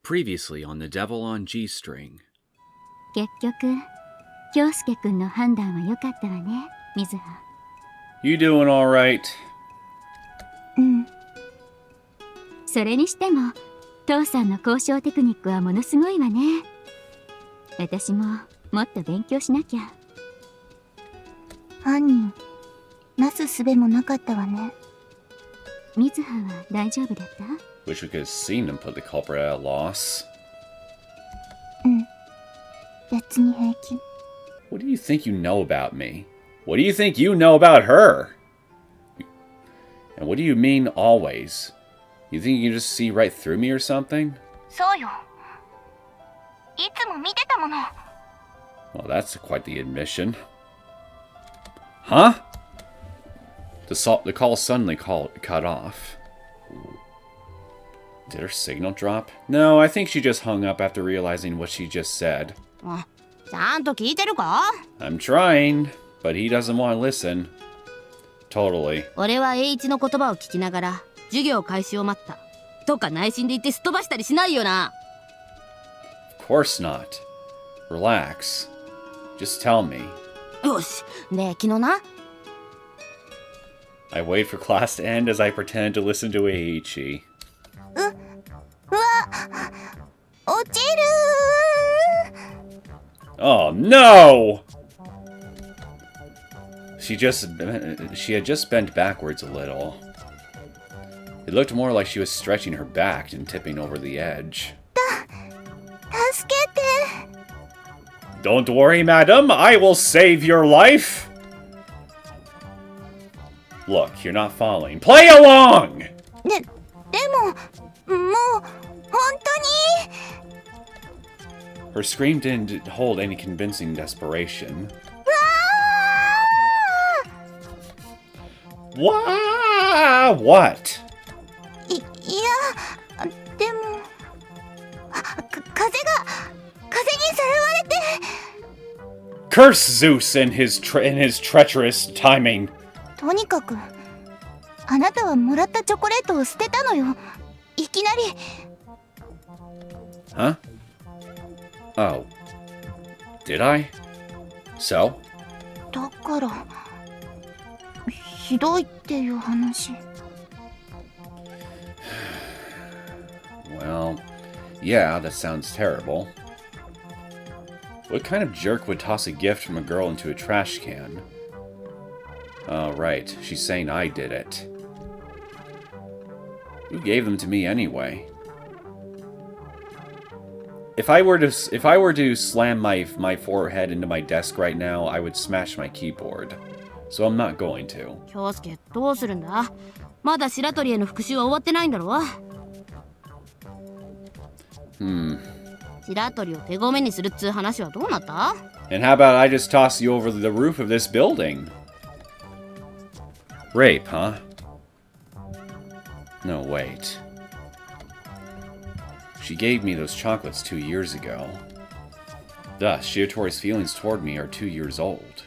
Previously on The Devil on G-string. 結局、京介くんの判断は良かったわね、水葉。You doing alright? うん。それにしても、父さんの交渉テクニックはものすごいわね。私ももっと勉強しなきゃ。犯人、なすすべもなかったわね。水葉は大丈夫だった？ Wish we could have seen him put the culprit at a loss. うん。別に平気。What do you think you know about me? What do you think you know about her? And what do you mean always? You think you can just see right through me or something? そうよ。いつも見てたもの。Well, that's quite the admission. Huh? The call suddenly cut off. Did her signal drop? No, I think she just hung up after realizing what she just said. ちゃんと聞いてるか？ I'm trying, but he doesn't want to listen. Totally. 俺は栄一の言葉を聞きながら授業開始を待った。とか内心で言ってすっ飛ばしたりしないよな。Of course not. Relax. Just tell me. よし。で、昨日な。I wait for class to end as I pretend to listen to Eiichi. うわ、落ちる Oh no! She had just bent backwards a little. It looked more like she was stretching her back and tipping over the edge. 助けて Don't worry, madam. I will save your life. Look, you're not falling. Play along! でも、もう、本当に Her scream didn't hold any convincing desperation. What? いや、でも、風にさらわれて Curse Zeus and his treacherous timing. とにかく、あなたはもらったチョコレートを捨てたのよ。いきなり。Huh? Oh. Did I? So? だから、ひどいっていう話。Well, yeah, that sounds terrible. What kind of jerk would toss a gift from a girl into a trash can? Oh, right. She's saying I did it. Who gave them to me anyway? If I were to slam my forehead into my desk right now, I would smash my keyboard. So I'm not going to. 京介、どうするんだ？まだ白鳥への復讐は終わってないんだろ？白鳥を手ごめにするっつう話はどうなった？ And how about I just toss you over the roof of this building? Rape, huh? No, wait. She gave me those chocolates 2 years ago. Thus, Shiratori's feelings toward me are 2 years old.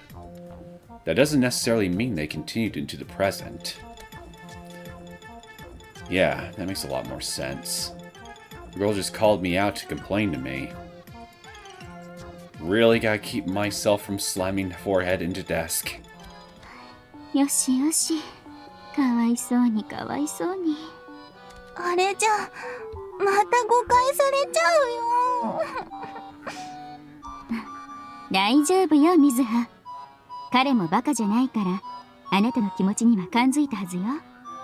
That doesn't necessarily mean they continued into the present. Yeah, that makes a lot more sense. The girl just called me out to complain to me. Really gotta keep myself from slamming forehead into desk. よしよし。かわいそうにかわいそうに。あれじゃ、また誤解されちゃうよ。大丈夫よ、水葉。彼もバカじゃないから、あなたの気持ちには感づいたはずよ。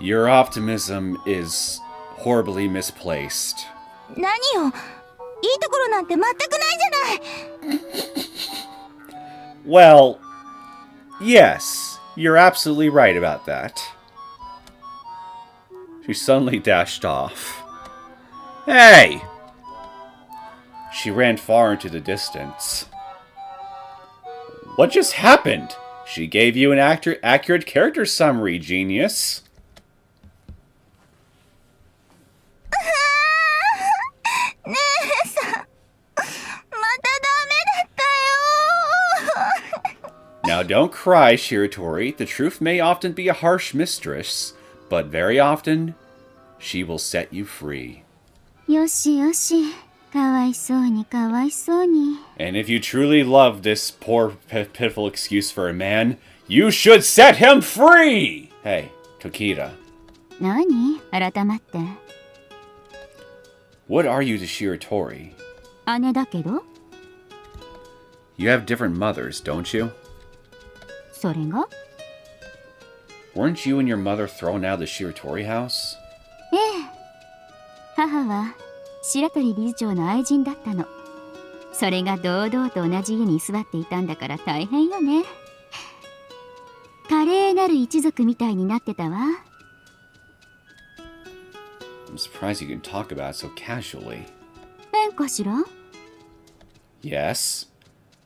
Your optimism is horribly misplaced. 何よ、いいところなんて全くないじゃない。Well, yes, you're absolutely right about that. She suddenly dashed off. Hey! She ran far into the distance. What just happened? She gave you an accurate character summary, genius. ねえさん、またダメだったよ。 Now don't cry, Shiratori. The truth may often be a harsh mistress, but very often, she will set you free. よしよし、かわいそうにかわいそうに。 And if you truly love this poor, pitiful excuse for a man, you should set him free! Hey, Tokita. 何改まって。 What are you to Shiratori? 姉だけど。 You have different mothers, don't you? それが？ Weren't you and your mother thrown out of the Shiratori house? ええ。母は白鳥理事長の愛人だったの。それが堂々と同じ家に居座っていたんだから大変よね。華麗なる一族みたいになってたわ。 I'm surprised you can talk about it so casually. 変かしら？ Yes.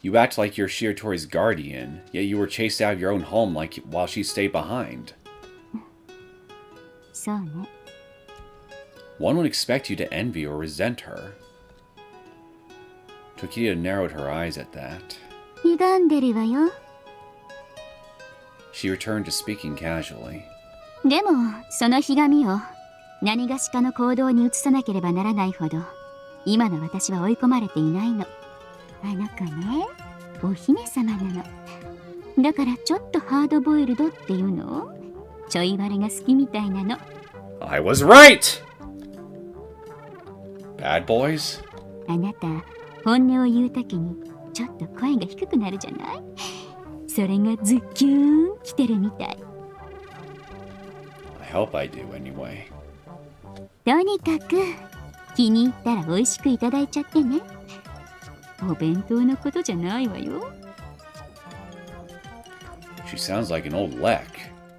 You act like you're Shiratori's guardian, yet you were chased out of your own home while she stayed behind. そうね。 One would expect you to envy or resent her. Tokita narrowed her eyes at that. 歪んでるわよ。 She returned to speaking casually. でもそのひがみを何がしかの行動に移さなければならないほど今の私は追い込まれていないの。あの子ね、お姫様なの。だからちょっとハードボイルドっていうのちょい悪が好きみたいなの。 I was right! Bad boys? あなた本音を言うときにちょっと声が低くなるじゃない？それがズッキューン来てるみたい。 I hope I do anyway. とにかく気に入ったら美味しくいただいちゃってね。お弁当のことじゃないわよ。 She sounds like an old lek.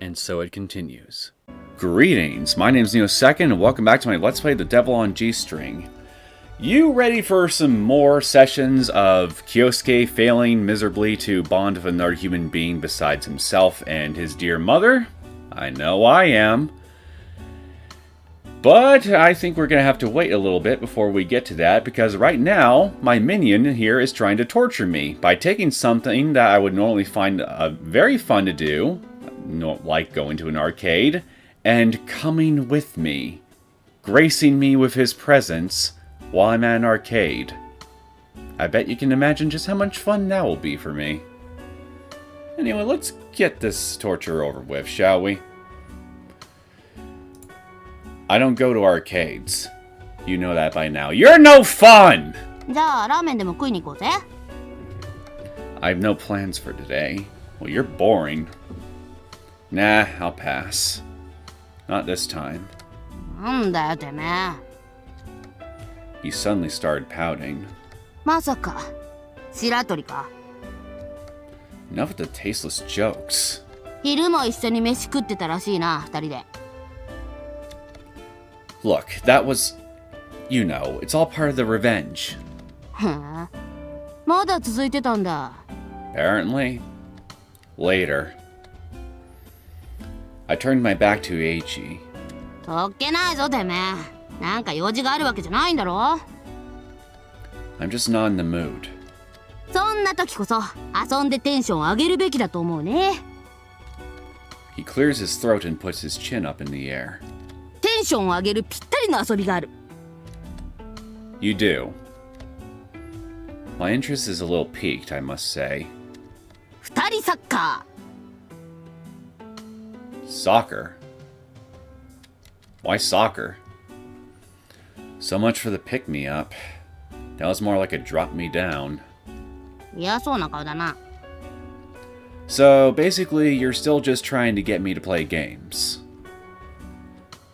And so it continues. Greetings, my name is Neosekken, and welcome back to my Let's Play The Devil on G-String. You ready for some more sessions of Kyosuke failing miserably to bond with another human being besides himself and his dear mother? I know I am. But I think we're going to have to wait a little bit before we get to that, because right now, my minion here is trying to torture me by taking something that I would normally find very fun to do, like going to an arcade, and coming with me, gracing me with his presence while I'm at an arcade. I bet you can imagine just how much fun that will be for me. Anyway, let's get this torture over with, shall we? I don't go to arcades. You know that by now. You're no fun! じゃあラーメンでも食いに行こうぜ。 I have no plans for today. Well, you're boring. Nah, I'll pass. Not this time. なんだよてめえ。 He suddenly started pouting. まさか白鳥か。 Enough with the tasteless jokes. 昼も一緒に飯食ってたらしいな、二人で。 Look, that was... You know, it's all part of the revenge. へえ。まだ続いてたんだ。 Apparently. Later. I turned my back to Eiichi. そっけないぞてめえ。なんか用事があるわけじゃないんだろ。 I'm just not in the mood. そんな時こそ遊んでテンション上げるべきだと思うね。 He clears his throat and puts his chin up in the air. テンションを上げるぴったりの遊びがある。 You do. My interest is a little piqued, I must say. 二人サッカ Soccer? Why soccer? So much for the pick-me-up. That was more like a drop-me-down. ー。嫌そうな顔だな。 So, basically, you're still just trying to get me to play games.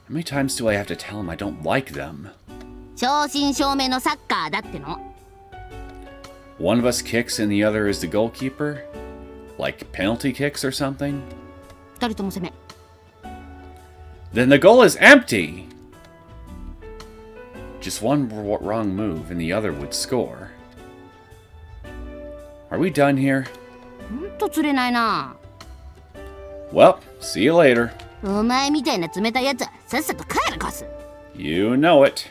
How many times do I have to tell him I don't like them? 正真正銘のサッカーだっての。 One of us kicks and the other is the goalkeeper? Like penalty kicks or something? 二人とも攻め。 Then the goal is empty! Just one wrong move and the other would score. Are we done here? ほんと釣れないな。 Well, see you later. お前みたいな冷たいやつはさっさと帰るかす。 You know it.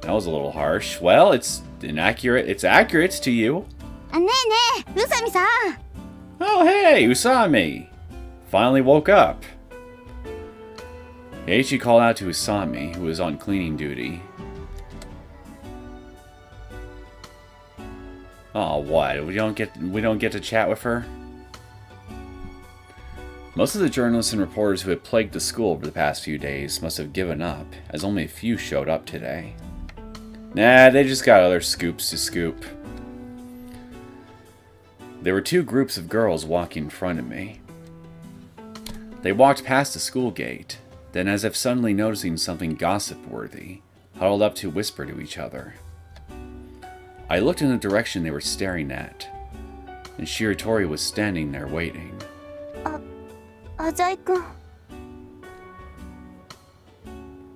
That was a little harsh. Well, it's inaccurate. It's accurate to you. ねえねえ、宇佐美さん。 Oh, hey, Usami. Finally woke up. Eiichi called out to Usami, who was on cleaning duty. Oh, what? We don't get to chat with her? Most of the journalists and reporters who had plagued the school over the past few days must have given up, as only a few showed up today. Nah, they just got other scoops to scoop. There were two groups of girls walking in front of me. They walked past the school gate, then as if suddenly noticing something gossip-worthy, huddled up to whisper to each other. I looked in the direction they were staring at, and Shiratori was standing there waiting. Azai-kun.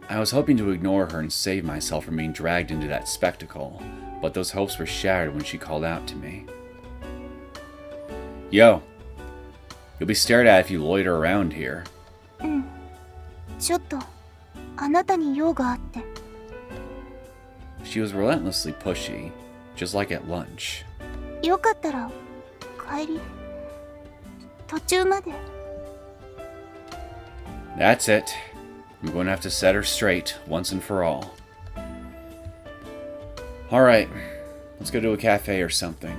I was hoping to ignore her and save myself from being dragged into that spectacle, but those hopes were shattered when she called out to me. Yo, you'll be stared at if you loiter around here. ちょっとあなたに用があって。 She was relentlessly pushy, just like at lunch. よかったら帰り途中まで。 That's it. I'm going to have to set her straight, once and for all. Alright, let's go to a cafe or something.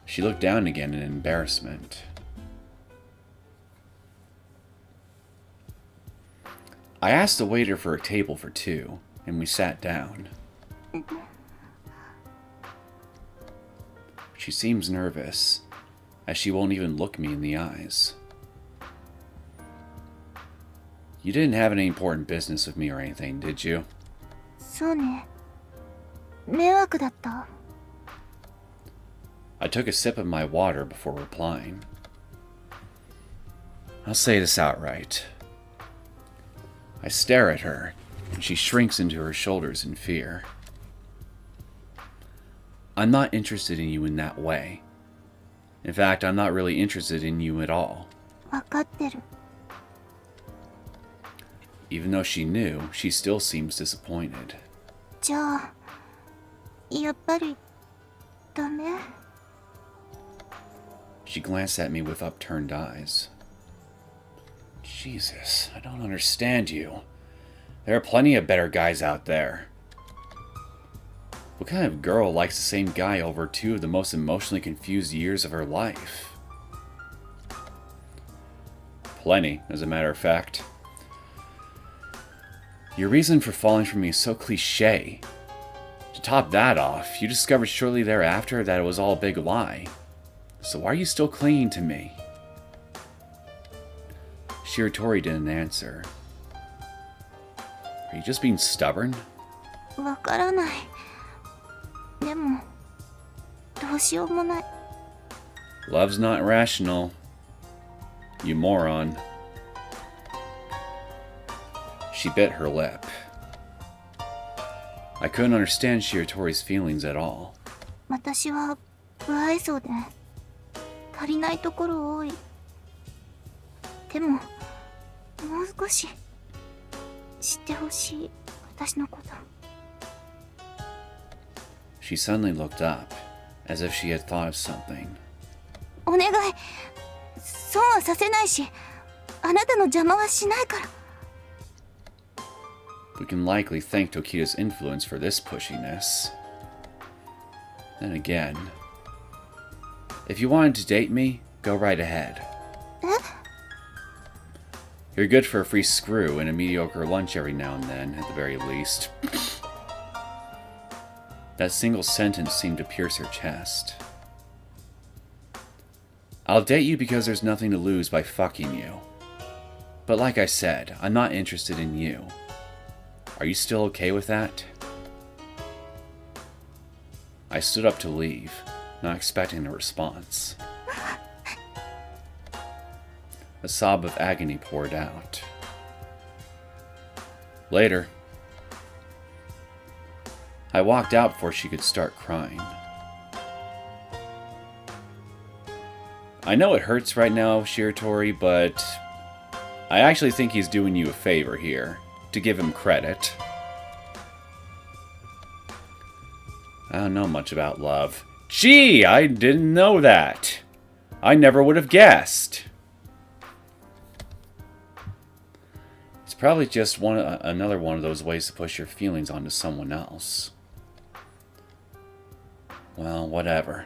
She looked down again in embarrassment. I asked the waiter for a table for two, and we sat down. She seems nervous, as she won't even look me in the eyes. You didn't have any important business with me or anything, did you? そうね。迷惑だった。 I took a sip of my water before replying. I'll say this outright. I stare at her, and she shrinks into her shoulders in fear. I'm not interested in you in that way. In fact, I'm not really interested in you at all. わかってる。 Even though she knew, she still seems disappointed. じゃあやっぱりダメ？ She glanced at me with upturned eyes. Jesus, I don't understand you. There are plenty of better guys out there. What kind of girl likes the same guy over two of the most emotionally confused years of her life? Plenty, as a matter of fact. Your reason for falling for me is so cliché. To top that off, you discovered shortly thereafter that it was all a big lie. So why are you still clinging to me? Shiratori didn't answer. Are you just being stubborn? わからない。でもどうしようもない。 Love's not rational. You moron. She bit her lip. I couldn't understand Shiratori's feelings at all. 私は不愛想で足りないところ多い。でももう少し知ってほしい私のこと。 She suddenly looked up, as if she had thought of something. お願い。損はさせないし、あなたの邪魔はしないから。 We can likely thank Tokita's influence for this pushiness. Then again, if you wanted to date me, go right ahead. You're good for a free screw and a mediocre lunch every now and then, at the very least. That single sentence seemed to pierce her chest. I'll date you because there's nothing to lose by fucking you. But like I said, I'm not interested in you. Are you still okay with that? I stood up to leave, not expecting a response. A sob of agony poured out. Later, I walked out before she could start crying. I know it hurts right now, Shiratori, but I actually think he's doing you a favor here, to give him credit. I don't know much about love. Gee, I didn't know that. I never would have guessed. probably just another one of those ways to push your feelings onto someone else. Well, whatever.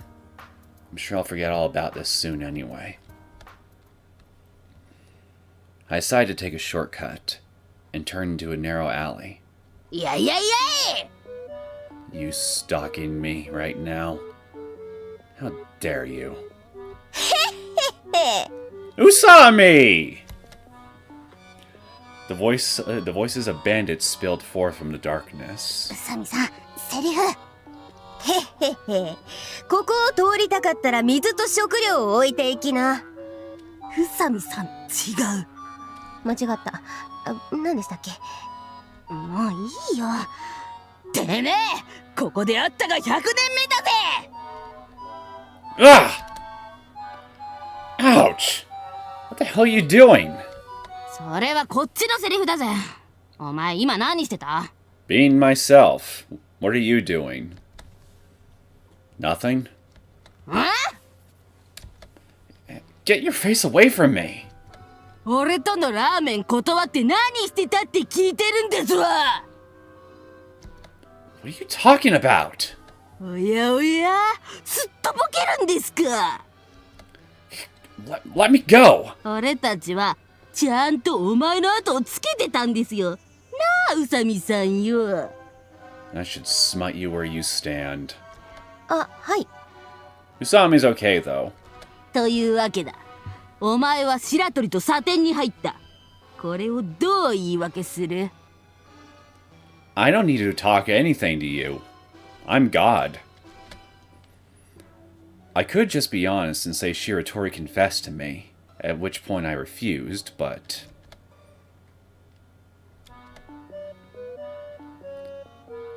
I'm sure I'll forget all about this soon anyway. I decided to take a shortcut and turn into a narrow alley. Yeah. You stalking me right now? How dare you? Usami! The voices of bandits spilled forth from the darkness. 宇佐美さん、セリフ。へっへっへ。ここを通りたかったら水と食料を置いていきな。宇佐美さん、違う。間違った。何でしたっけ？もういいよ。てめえ、ここで会ったが100年目だぜ。Ouch! What the hell are you doing? それはこっちのセリフだぜ。お前今何してた？ Being myself. What are you doing? Nothing? ん？ Get your face away from me! 俺とのラーメン断って何してたって聞いてるんですわ。 What are you talking about? おやおや、すっとぼけるんですか。 Let me go! 俺たちはちゃんとお前の後をつけてたんですよ。なあ、宇佐美さんよ。 I should smite you where you stand. あ、はい。 Usami's okay, though. というわけだ。お前は白鳥とサテンに入った。これをどう言い訳する？ I don't need to talk anything to you. I'm God. I could just be honest and say Shiratori confessed to me, at which point I refused, but...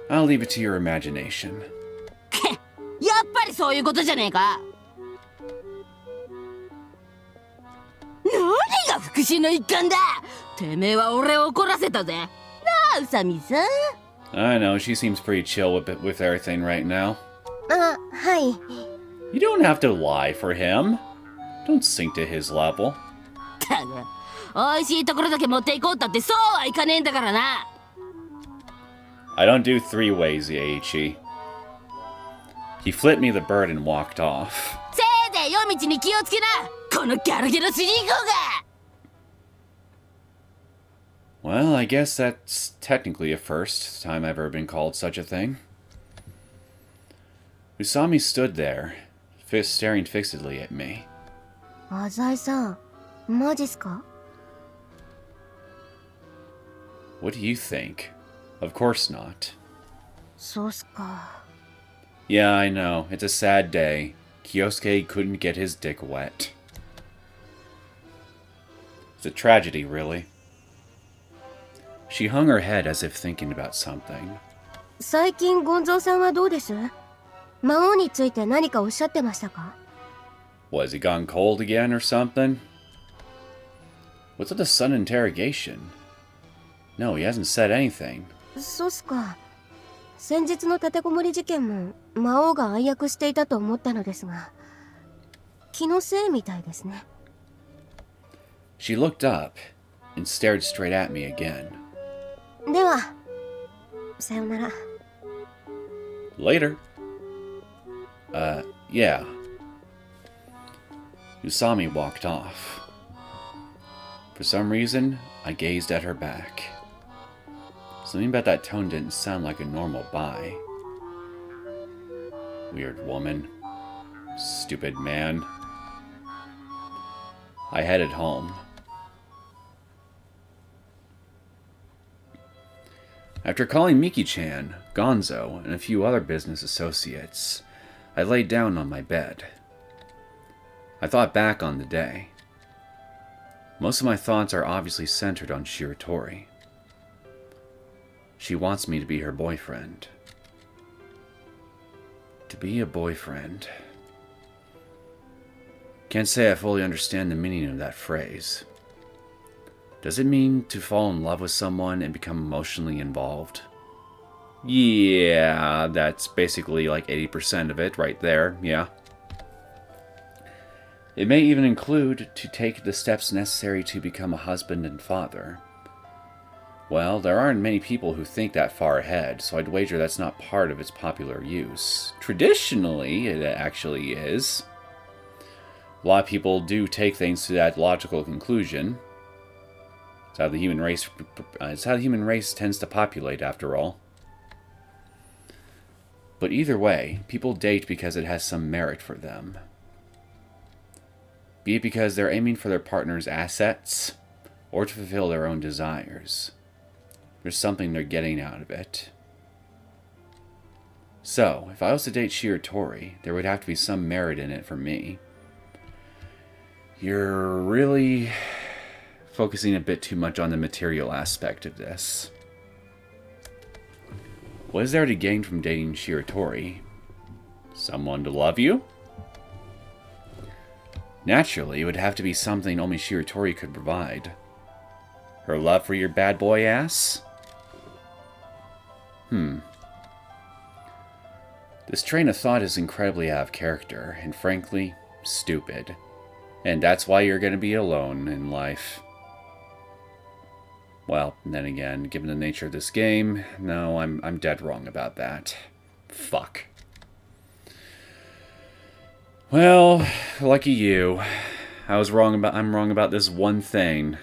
I'll leave it to your imagination. やっぱりそういうことじゃねえか。何が復讐の一環だ。てめえは俺を怒らせたぜ。なあ、宇佐美さん。 I know, she seems pretty chill with everything right now. あ、はい。 You don't have to lie for him. Don't sink to his level. たが、美味しいところだけ持っていこうったってそうはいかねえんだからな。 I don't do three ways, Yaichi. He flipped me the bird and walked off. せいぜい夜道に気をつけな。このギャルゲの主人公が。 Well, I guess that's technically a first time I've ever been called such a thing. Usami stood there, staring fixedly at me. 浅井さん、マジっすか？ What do you think? Of course not. そうっすか。 Yeah, I know. It's a sad day. Kyosuke couldn't get his dick wet. It's a tragedy, really. She hung her head as if thinking about something. 最近ゴンゾーさんはどうです？魔王について何かおっしゃってましたか？ Was he gone cold again or something? Was it a sudden interrogation? No, he hasn't said anything. そうっすか。先日の立てこもり事件も魔王が暗躍していたと思ったのですが、気のせいみたいですね。 She looked up and stared straight at me again. では、さようなら。 Later. Yeah. Usami walked off. For some reason, I gazed at her back. Something about that tone didn't sound like a normal bye. Weird woman. Stupid man. I headed home. After calling Miki-chan, Gonzo, and a few other business associates, I laid down on my bed. I thought back on the day. Most of my thoughts are obviously centered on Shiratori. She wants me to be her boyfriend. To be a boyfriend. Can't say I fully understand the meaning of that phrase. Does it mean to fall in love with someone and become emotionally involved? Yeah, that's basically like 80% of it right there, yeah. It may even include to take the steps necessary to become a husband and father. Well, there aren't many people who think that far ahead, so I'd wager that's not part of its popular use. Traditionally, it actually is. A lot of people do take things to that logical conclusion. It's how the human race tends to populate, after all. But either way, people date because it has some merit for them. Be it because they're aiming for their partner's assets, or to fulfill their own desires. There's something they're getting out of it. So, if I was to date Shiratori, there would have to be some merit in it for me. You're really focusing a bit too much on the material aspect of this. What is there to gain from dating Shiratori? Someone to love you? Naturally, it would have to be something only Shiratori could provide. Her love for your bad boy ass? This train of thought is incredibly out of character, and frankly, stupid. And that's why you're going to be alone in life. Well, then again, given the nature of this game, no, I'm dead wrong about that. Fuck. Well, lucky you. I'm wrong about this one thing.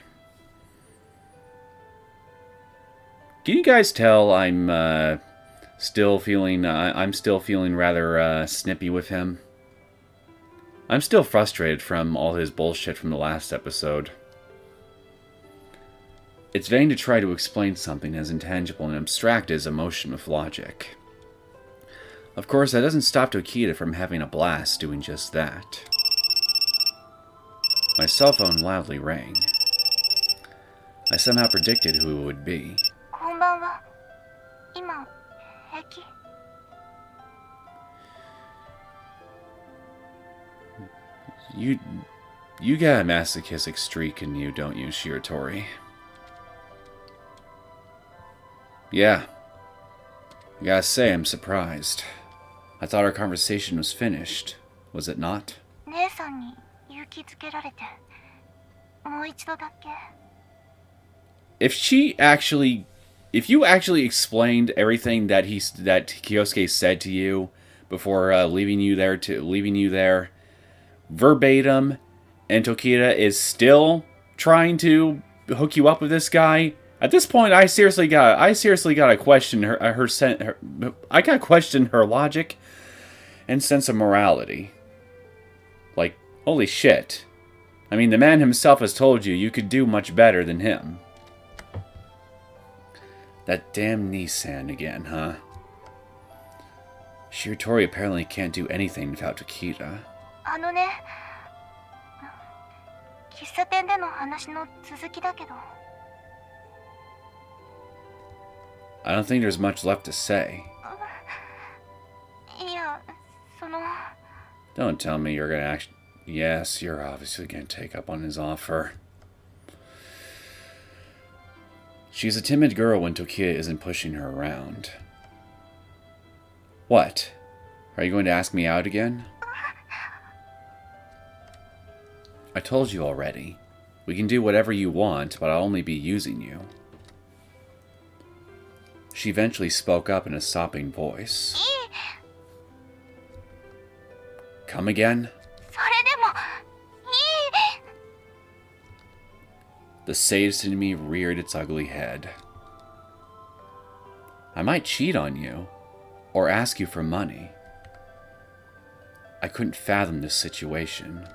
Can you guys tell I'm still feeling rather snippy with him? I'm still frustrated from all his bullshit from the last episode. It's vain to try to explain something as intangible and abstract as emotion with logic. Of course, that doesn't stop Tokita from having a blast doing just that. My cell phone loudly rang. I somehow predicted who it would be. こんばんは。今、平気？ You got a masochistic streak in you, don't you, Shiratori? Yeah. I gotta say, I'm surprised. I thought our conversation was finished. Was it not? 姉さんに勇気づけられて、もう一度だけ。 If you actually explained everything that Kyosuke said to you before leaving you there verbatim, and Tokita is still trying to hook you up with this guy, at this point I seriously gotta question I gotta question her logic and sense of morality. Like, holy shit. I mean, the man himself has told you could do much better than him. That damn Nissan again, huh? Shiratori apparently can't do anything without Tokita. あのね、喫茶店での話の続きだけど。 I don't think there's much left to say. いや、その。 Don't tell me you're gonna Yes, you're obviously gonna take up on his offer. She's a timid girl when Tokita isn't pushing her around. What? Are you going to ask me out again? I told you already. We can do whatever you want, but I'll only be using you. She eventually spoke up in a sobbing voice. Come again? それでもいい。 The sadist in me reared its ugly head. I might cheat on you, or ask you for money. I couldn't fathom this situation.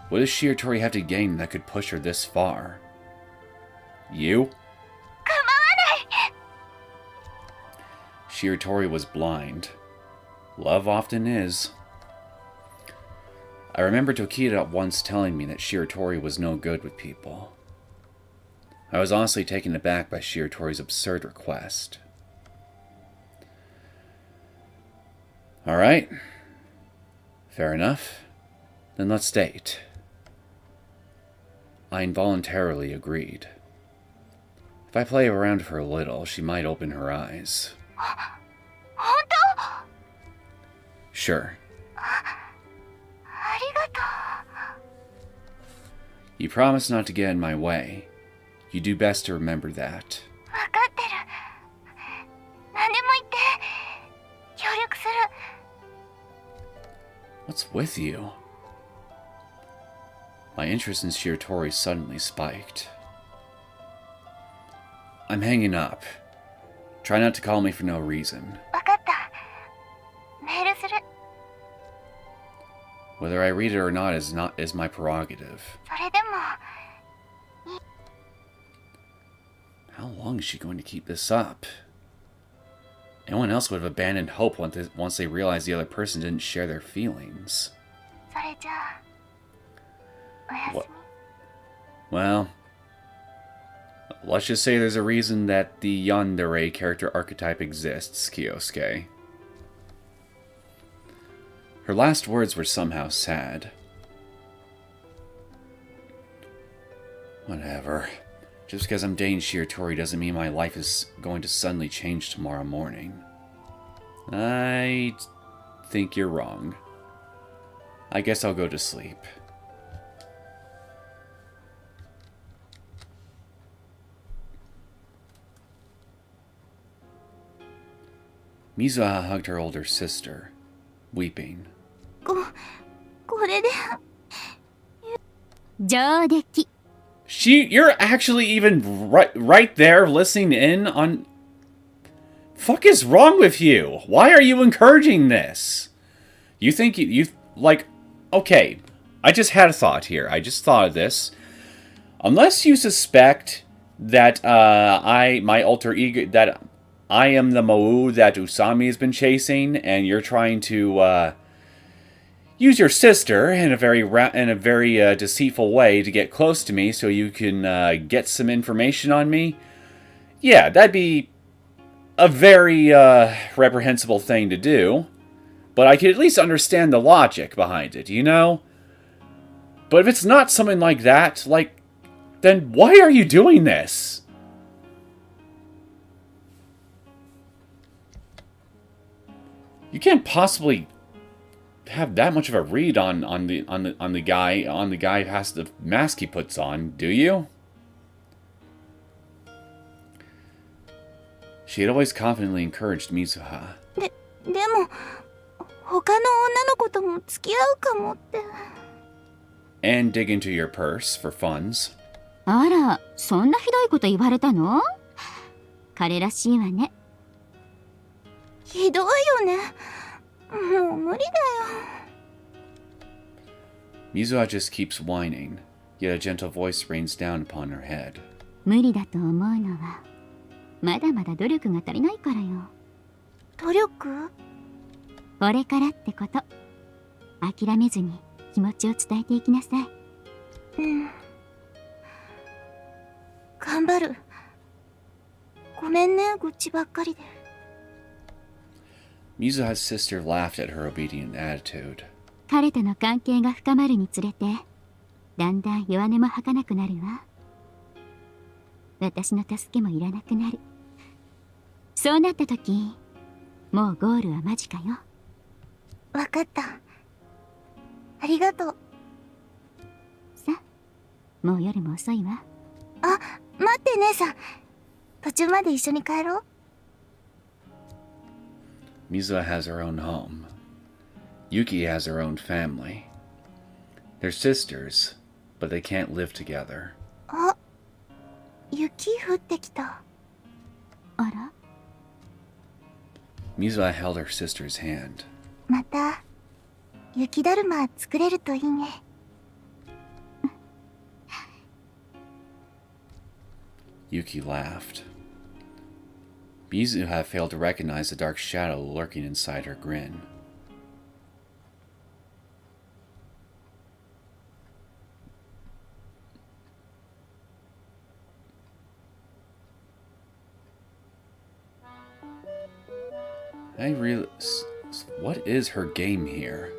What does Shiratori have to gain that could push her this far? You? 構わない。 Shiratori was blind. Love often is. I remember Tokita once telling me that Shiratori was no good with people. I was honestly taken aback by Shiratori's absurd request. Alright. Fair enough. Then let's date. I involuntarily agreed. If I play around with her a little, she might open her eyes. 本当？ Sure. ありがとう。 You promised not to get in my way. You do best to remember that. わかってる。何でも言って。協力する。 What's with you? My interest in Shiratori suddenly spiked. I'm hanging up. Try not to call me for no reason. わかった。メールする。 Whether I read it or not is my prerogative. それでも。 How long is she going to keep this up? Anyone else would have abandoned hope once they realized the other person didn't share their feelings. それじゃあ。おやすみ。 What? Well, let's just say there's a reason that the yandere character archetype exists, Kyosuke. Her last words were somehow sad. Whatever. Just because I'm dating Shiratori doesn't mean my life is going to suddenly change tomorrow morning. I think you're wrong. I guess I'll go to sleep. Mizuha hugged her older sister, weeping. これで。上出来。 You're actually even right there listening in on... Fuck is wrong with you? Why are you encouraging this? You think you like, okay, I just had a thought here. I just thought of this. Unless you suspect that my alter ego, that I am the Mou that Usami has been chasing, and you're trying to use your sister in a very deceitful way to get close to me so you can get some information on me, yeah, that'd be a very reprehensible thing to do. But I could at least understand the logic behind it, you know? But if it's not something like that, then why are you doing this? You can't possibly have that much of a read on the guy who has the mask he puts on, do you? She had always confidently encouraged Mizuha. でも他の女の子とも付き合うかもって。 And dig into your purse for funds. あら、そんなひどいこと言われたの？彼らしいわね。ひどいよね。もう無理だよ。 Mizuha just keeps whining, yet a gentle voice rains down upon her head. 無理だと思うのは、まだまだ努力が足りないからよ。努力？これからってこと。諦めずに気持ちを伝えていきなさい。うん。頑張る。ごめんね、愚痴ばっかりで。 Mizuha's sister laughed at her obedient attitude. 彼との関係が深まるにつれて、だんだん弱音も吐かなくなるわ。私の助けもいらなくなる。そうなった時、もうゴールは間近よ。わかった。ありがとう。さ、もう夜も遅いわ。あ、待って姉さん。途中まで一緒に帰ろう。 Mizuha has her own home. Yuki has her own family. They're sisters, but they can't live together. あ、雪降ってきた。あら？ Mizuha held her sister's hand. また雪だるま作れるといいね。Yuki laughed. Mizuha failed to recognize the dark shadow lurking inside her grin. What is her game here?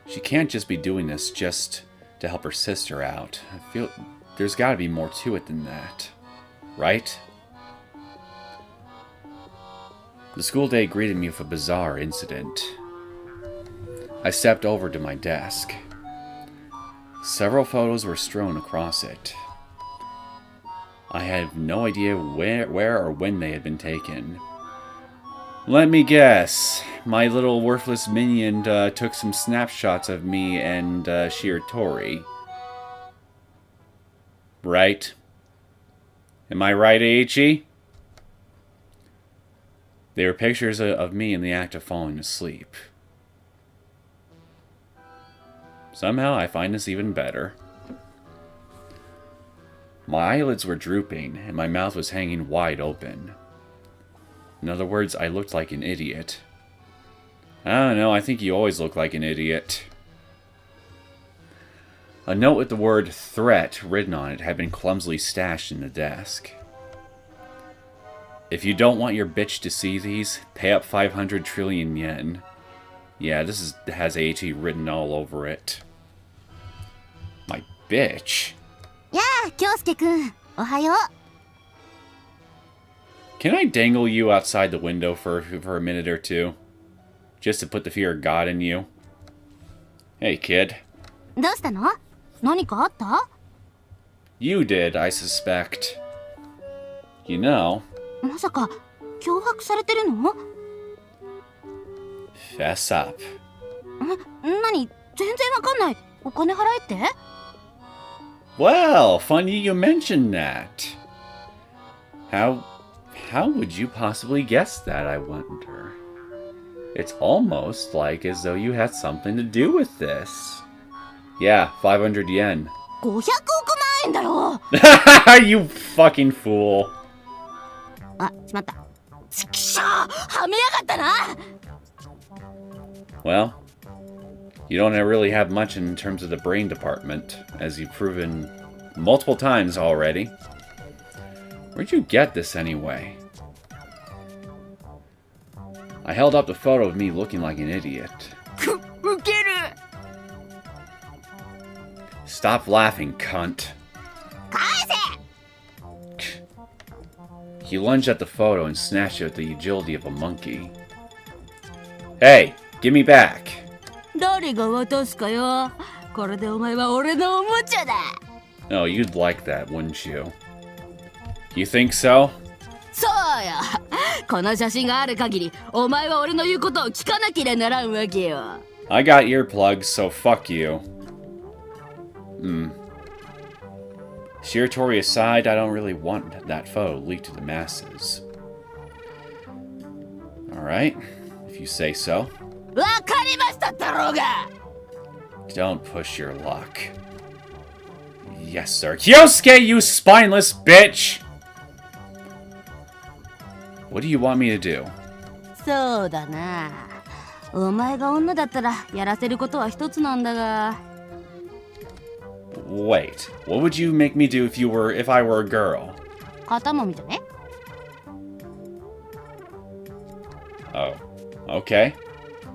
She can't just be doing this just to help her sister out. I feel there's got to be more to it than that, right? The school day greeted me with a bizarre incident. I stepped over to my desk. Several photos were strewn across it. I have no idea where or when they had been taken. Let me guess. My little worthless minion took some snapshots of me and Shiratori. Right? Am I right, Eiichi? They were pictures of me in the act of falling asleep. Somehow I find this even better. My eyelids were drooping, and my mouth was hanging wide open. In other words, I looked like an idiot. I don't know, I think you always look like an idiot. A note with the word threat written on it had been clumsily stashed in the desk. If you don't want your bitch to see these, pay up 500 trillion yen. Yeah, this has Eiichi written all over it. My bitch? Yeah, Kyosuke-kun. Ohayo. Can I dangle you outside the window for a minute or two? Just to put the fear of God in you? Hey, kid. どうしたの？何かあった？ You did, I suspect. You know. まさか脅迫されてるの？ Fess up. 何？全然わかんない。お金払えって？ Well, funny you mentioned that. How would you possibly guess that, I wonder? It's almost like as though you had something to do with this. Yeah, 500 yen. 500億万円だよ。You fucking fool. あ、しまった。ちくしょう、はめやがったな。 Well, you don't really have much in terms of the brain department, as you've proven multiple times already. Where'd you get this anyway? I held up the photo of me looking like an idiot. ウケる。 Stop laughing, cunt. 返せ！ He lunged at the photo and snatched it with the agility of a monkey. Hey, give me back. 誰が渡すかよ。これでお前は俺のおもちゃだ。 Oh, you'd like that, wouldn't you? You think so? そうよ。この写真がある限り、お前は俺の言うことを聞かなければならんわけよ。I got earplugs, so fuck you. Shiratori aside, I don't really want that photo leaked to the masses. Alright, if you say so. わかりましただろうが。 Don't push your luck. Yes, sir. Kyosuke, you spineless bitch! What do you want me to do? そうだな。お前が女だったらやらせることは一つなんだが。 Wait, what would you make me do if I were a girl? 肩もみたね。 Oh, okay.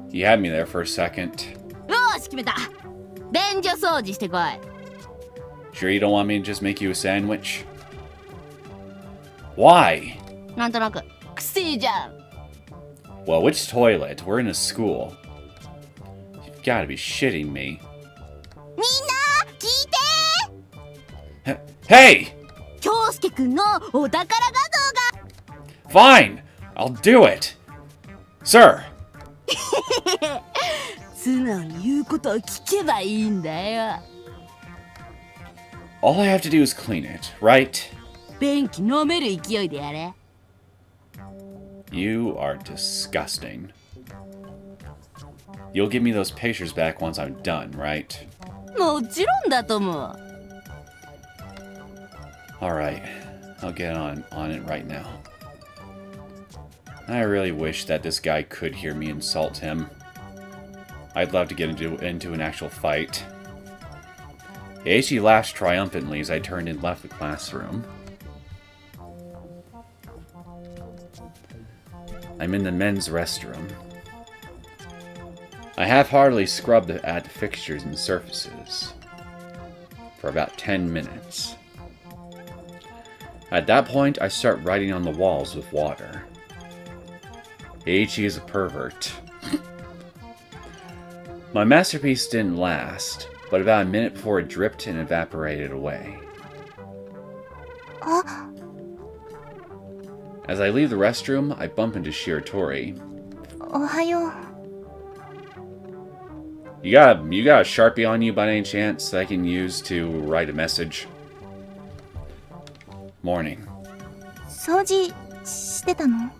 You had me there for a second. よし決めた。便所掃除してこい。 Sure you don't want me to just make you a sandwich? Why? なんとなく。くせえじゃん。 Well, which toilet? We're in a school. You've got to be shitting me. みんな聞いて！ Hey! 京介くんのお宝画像が。 Fine! I'll do it! Sir! 素直に言うことを聞けばいいんだよ。 All I have to do is clean it, right? 便器飲める勢いでやれ。 You are disgusting. You'll give me those pictures back once I'm done, right? もちろんだと思う。 Alright, I'll get on it right now. I really wish that this guy could hear me insult him. I'd love to get into an actual fight. Eiichi laughed triumphantly as I turned and left the classroom. I'm in the men's restroom. I half-heartedly scrubbed at the fixtures and surfaces for about 10 minutes. At that point, I start writing on the walls with water. Eiichi is a pervert. My masterpiece didn't last. but about a minute before it dripped and evaporated away. あ、 As I leave the restroom, I bump into Shiratori. おはよう。 You got a Sharpie on you by any chance that I can use to write a message? Morning. 掃除してたの？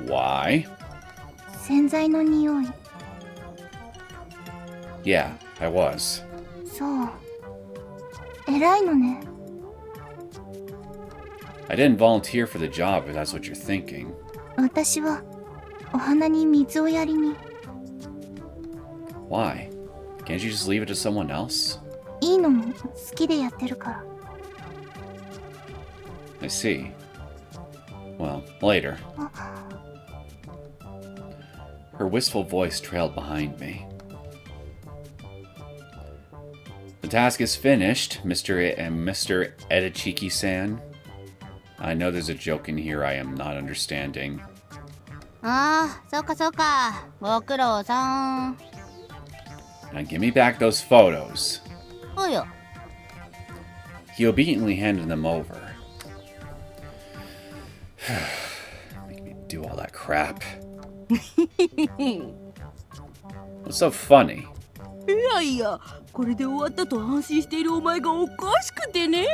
Why? 洗剤の匂い。 Yeah, I was. そう。偉いのね。 I didn't volunteer for the job if that's what you're thinking. 私はお花に水をやりに。 Why? Can't you just leave it to someone else? いいのも好きでやってるから。 I see. Well, later. Her wistful voice trailed behind me. The task is finished, Mr. Edichiki-san. I know there's a joke in here I am not understanding. ああ、そうかそうか。ご苦労さん。 Now give me back those photos. およ。 He obediently handed them over. Make me do all that crap. What's so funny? いやいや、これで終わったと安心しているお前がおかしくてね。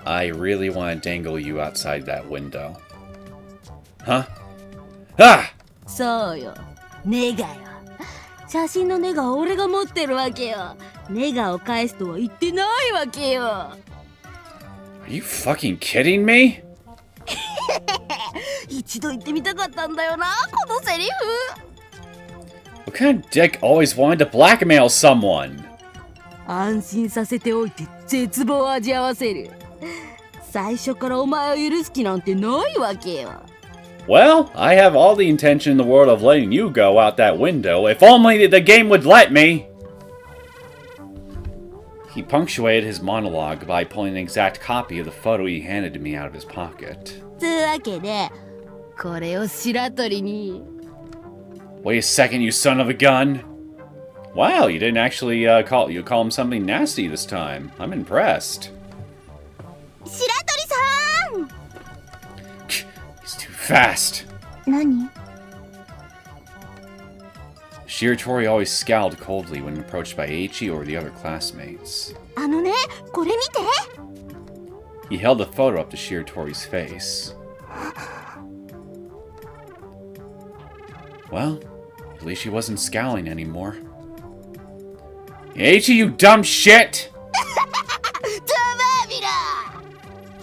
I really want to dangle you outside that window. Huh? Ah! そうよ。ネガよ。写真のネガは俺が持ってるわけよ。ネガを返すとは言ってないわけよ。 Are you fucking kidding me? 一度言ってみたかったんだよな、このセリフ。 What kind of dick always wanted to blackmail someone? 安心させておいて絶望を味わわせる。最初からお前を許す気なんてないわけよ。 Well, I have all the intention in the world of letting you go out that window, if only the game would let me! He punctuated his monologue by pulling an exact copy of the photo he handed to me out of his pocket. つうわけで、これを白鳥に。 Wait a second, you son of a gun! Wow, you didn't actually call him something nasty this time. I'm impressed. 白鳥さん He's too fast. 何？ Shiratori always scowled coldly when approached by Eiichi or the other classmates. あのね、これ見て。 He held the photo up to Shiratori's face. Well, at least she wasn't scowling anymore. Eiichi, you dumb shit! ざまみら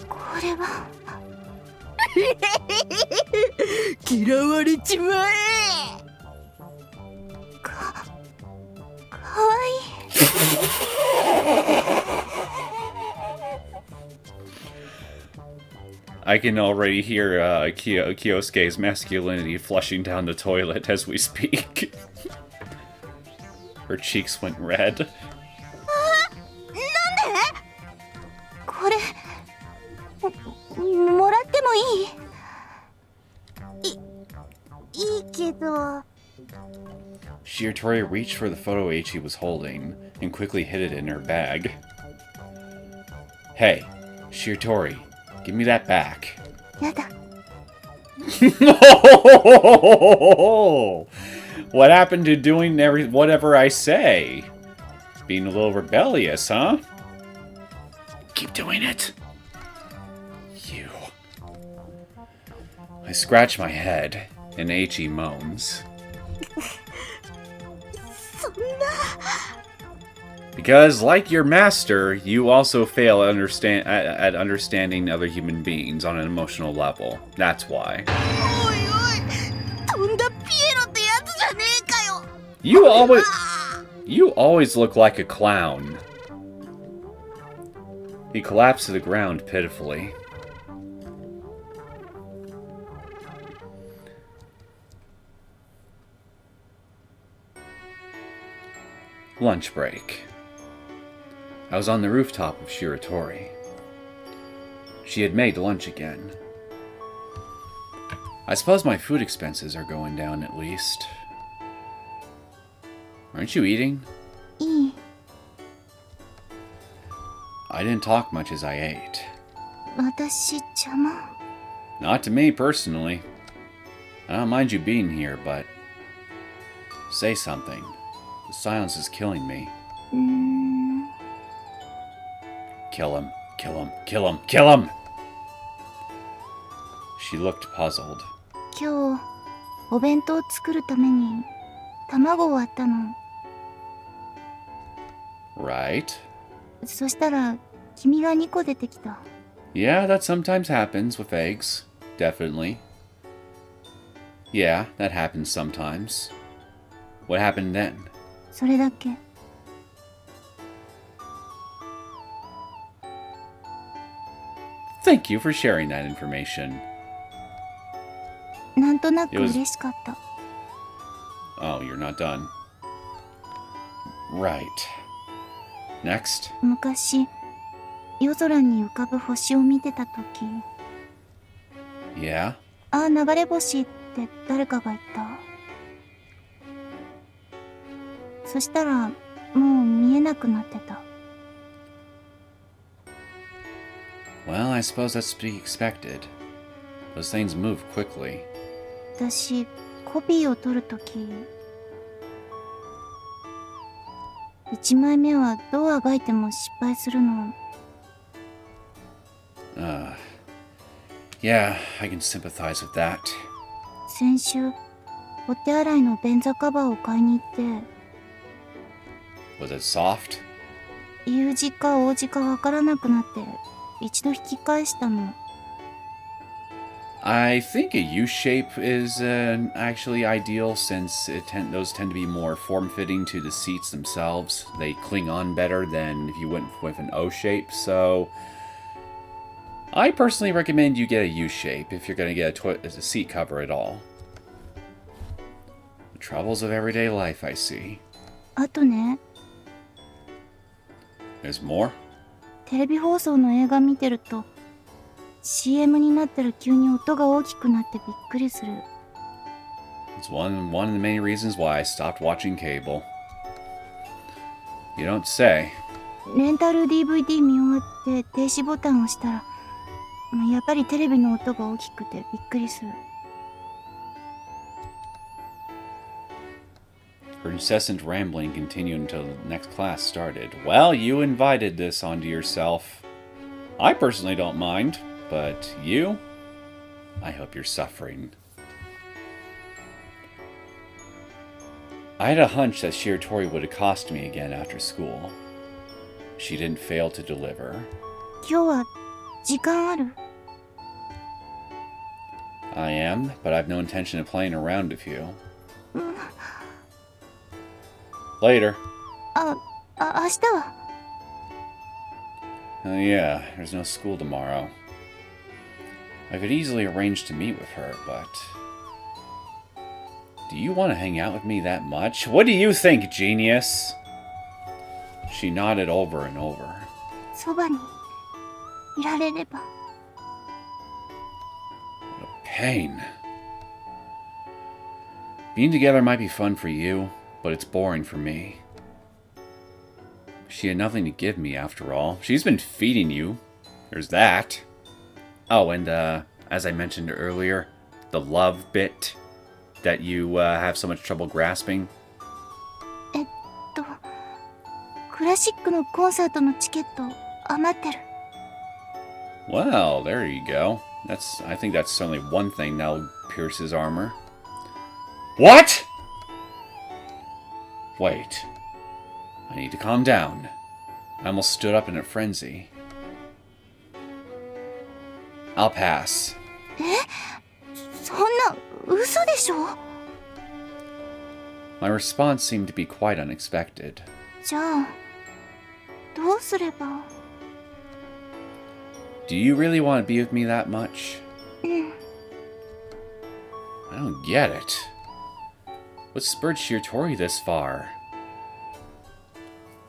これは嫌われちまえ。かわいい。 I can already hear Kyosuke's masculinity flushing down the toilet as we speak. Her cheeks went red. これもらってもいい？いいけど。 Shiratori reached for the photo Eiichi was holding and quickly hid it in her bag. Hey, Shiratori, give me that back. やだ。 What happened to doing whatever I say? Being a little rebellious, huh? Keep doing it. You. I scratch my head, and Eiichi moans. Because, like your master, you also fail at understanding other human beings on an emotional level. That's why. おいおい、とんだピエロってやつじゃねえかよ。 You always look like a clown. He collapsed to the ground pitifully. Lunch break. I was on the rooftop of Shiratori. She had made lunch again. I suppose my food expenses are going down at least. Aren't you eating? I didn't talk much as I ate. 私邪魔。 Not to me personally. I don't mind you being here, but say something. The silence is killing me. Kill him, kill him, kill him, kill him! She looked puzzled. 今日お弁当作るために卵を割ったの。 Right? そしたら君が2個出てきた。 Yeah, that sometimes happens with eggs. Definitely. Yeah, that happens sometimes. What happened then? それだけ。 Thank you for sharing that information. なんとなく嬉しかった。 Oh, you're not done. Right. Next. 昔夜空に浮かぶ星を見てた時、 Yeah? ああ流れ星って誰かが言った。そしたらもう見えなくなってた。 Well, I suppose that's to be expected. Those things move quickly. 私コピーを取る時、1枚目はどうあがいても失敗するの。 Yeah, I can sympathize with that. 先週お手洗いの便座カバーを買いに行って、 Was it soft? U 字か O 字かわからなくなって一度引き返したの。 I think a U shape is actually ideal since those tend to be more form-fitting to the seats themselves. They cling on better than if you went with an O shape, so I personally recommend you get a U shape if you're going to get a seat cover at all. The troubles of everyday life, I see. あとね、 There's more? テレビ放送の映画見てると CM になったら急に音が大きくなってびっくりする。 It's one of the many reasons why I stopped watching cable. You don't say. レンタル DVD 見終わって停止ボタンを押したら、やっぱりテレビの音が大きくてびっくりする。 Her incessant rambling continued until the next class started. Well, you invited this onto yourself. I personally don't mind, but you? I hope you're suffering. I had a hunch that Shiratori would accost me again after school. She didn't fail to deliver. 今日は時間ある？ I am, but I've no intention of playing around with you. Later. 明日は？ Yeah, there's no school tomorrow. I could easily arrange to meet with her, but... Do you want to hang out with me that much? What do you think, genius? She nodded over and over. そばにいられれば。 What a pain. Being together might be fun for you, but it's boring for me. She had nothing to give me, after all. She's been feeding you. There's that. Oh, and as I mentioned earlier, the love bit that you have so much trouble grasping. クラシックのコンサートのチケット余ってる。 Well, there you go. I think that's certainly one thing that'll pierce his armor. What? Wait. I need to calm down. I almost stood up in a frenzy. I'll pass. そんな嘘でしょ？ My response seemed to be quite unexpected. じゃあどうすれば？ Do you really want to be with me that much? I don't get it. What spurred Shiratori this far?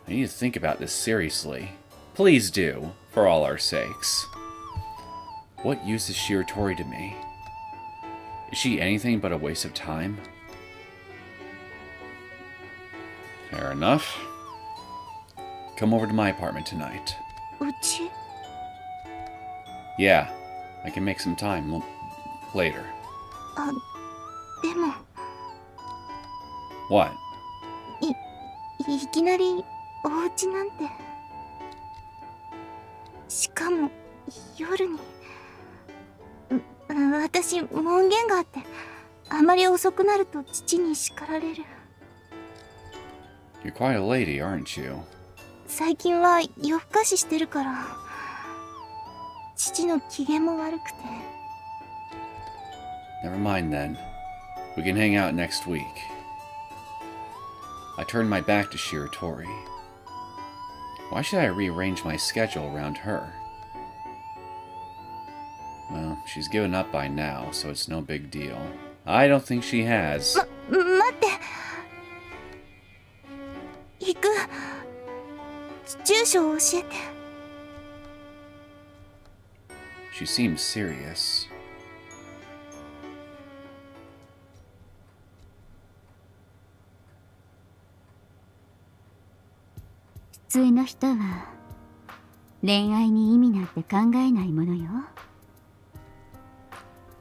I need to think about this seriously. Please do, for all our sakes. What use is Shiratori to me? Is she anything but a waste of time? Fair enough. Come over to my apartment tonight. ち Yeah, I can make some time later. あ、でも What? いきなりお家なんて。しかも夜に。私門限があって、あまり遅くなると父に叱られる。 You're quite a lady, aren't you? 最近は夜更かししてるから、父の機嫌も悪くて。 Never mind then. We can hang out next week. I turned my back to Shiratori. Why should I rearrange my schedule around her? Well, she's given up by now, so it's no big deal. I don't think she has. 待って。行く。住所を教えて。 She seemed serious. 普通の人は恋愛に意味なんて考えないものよ。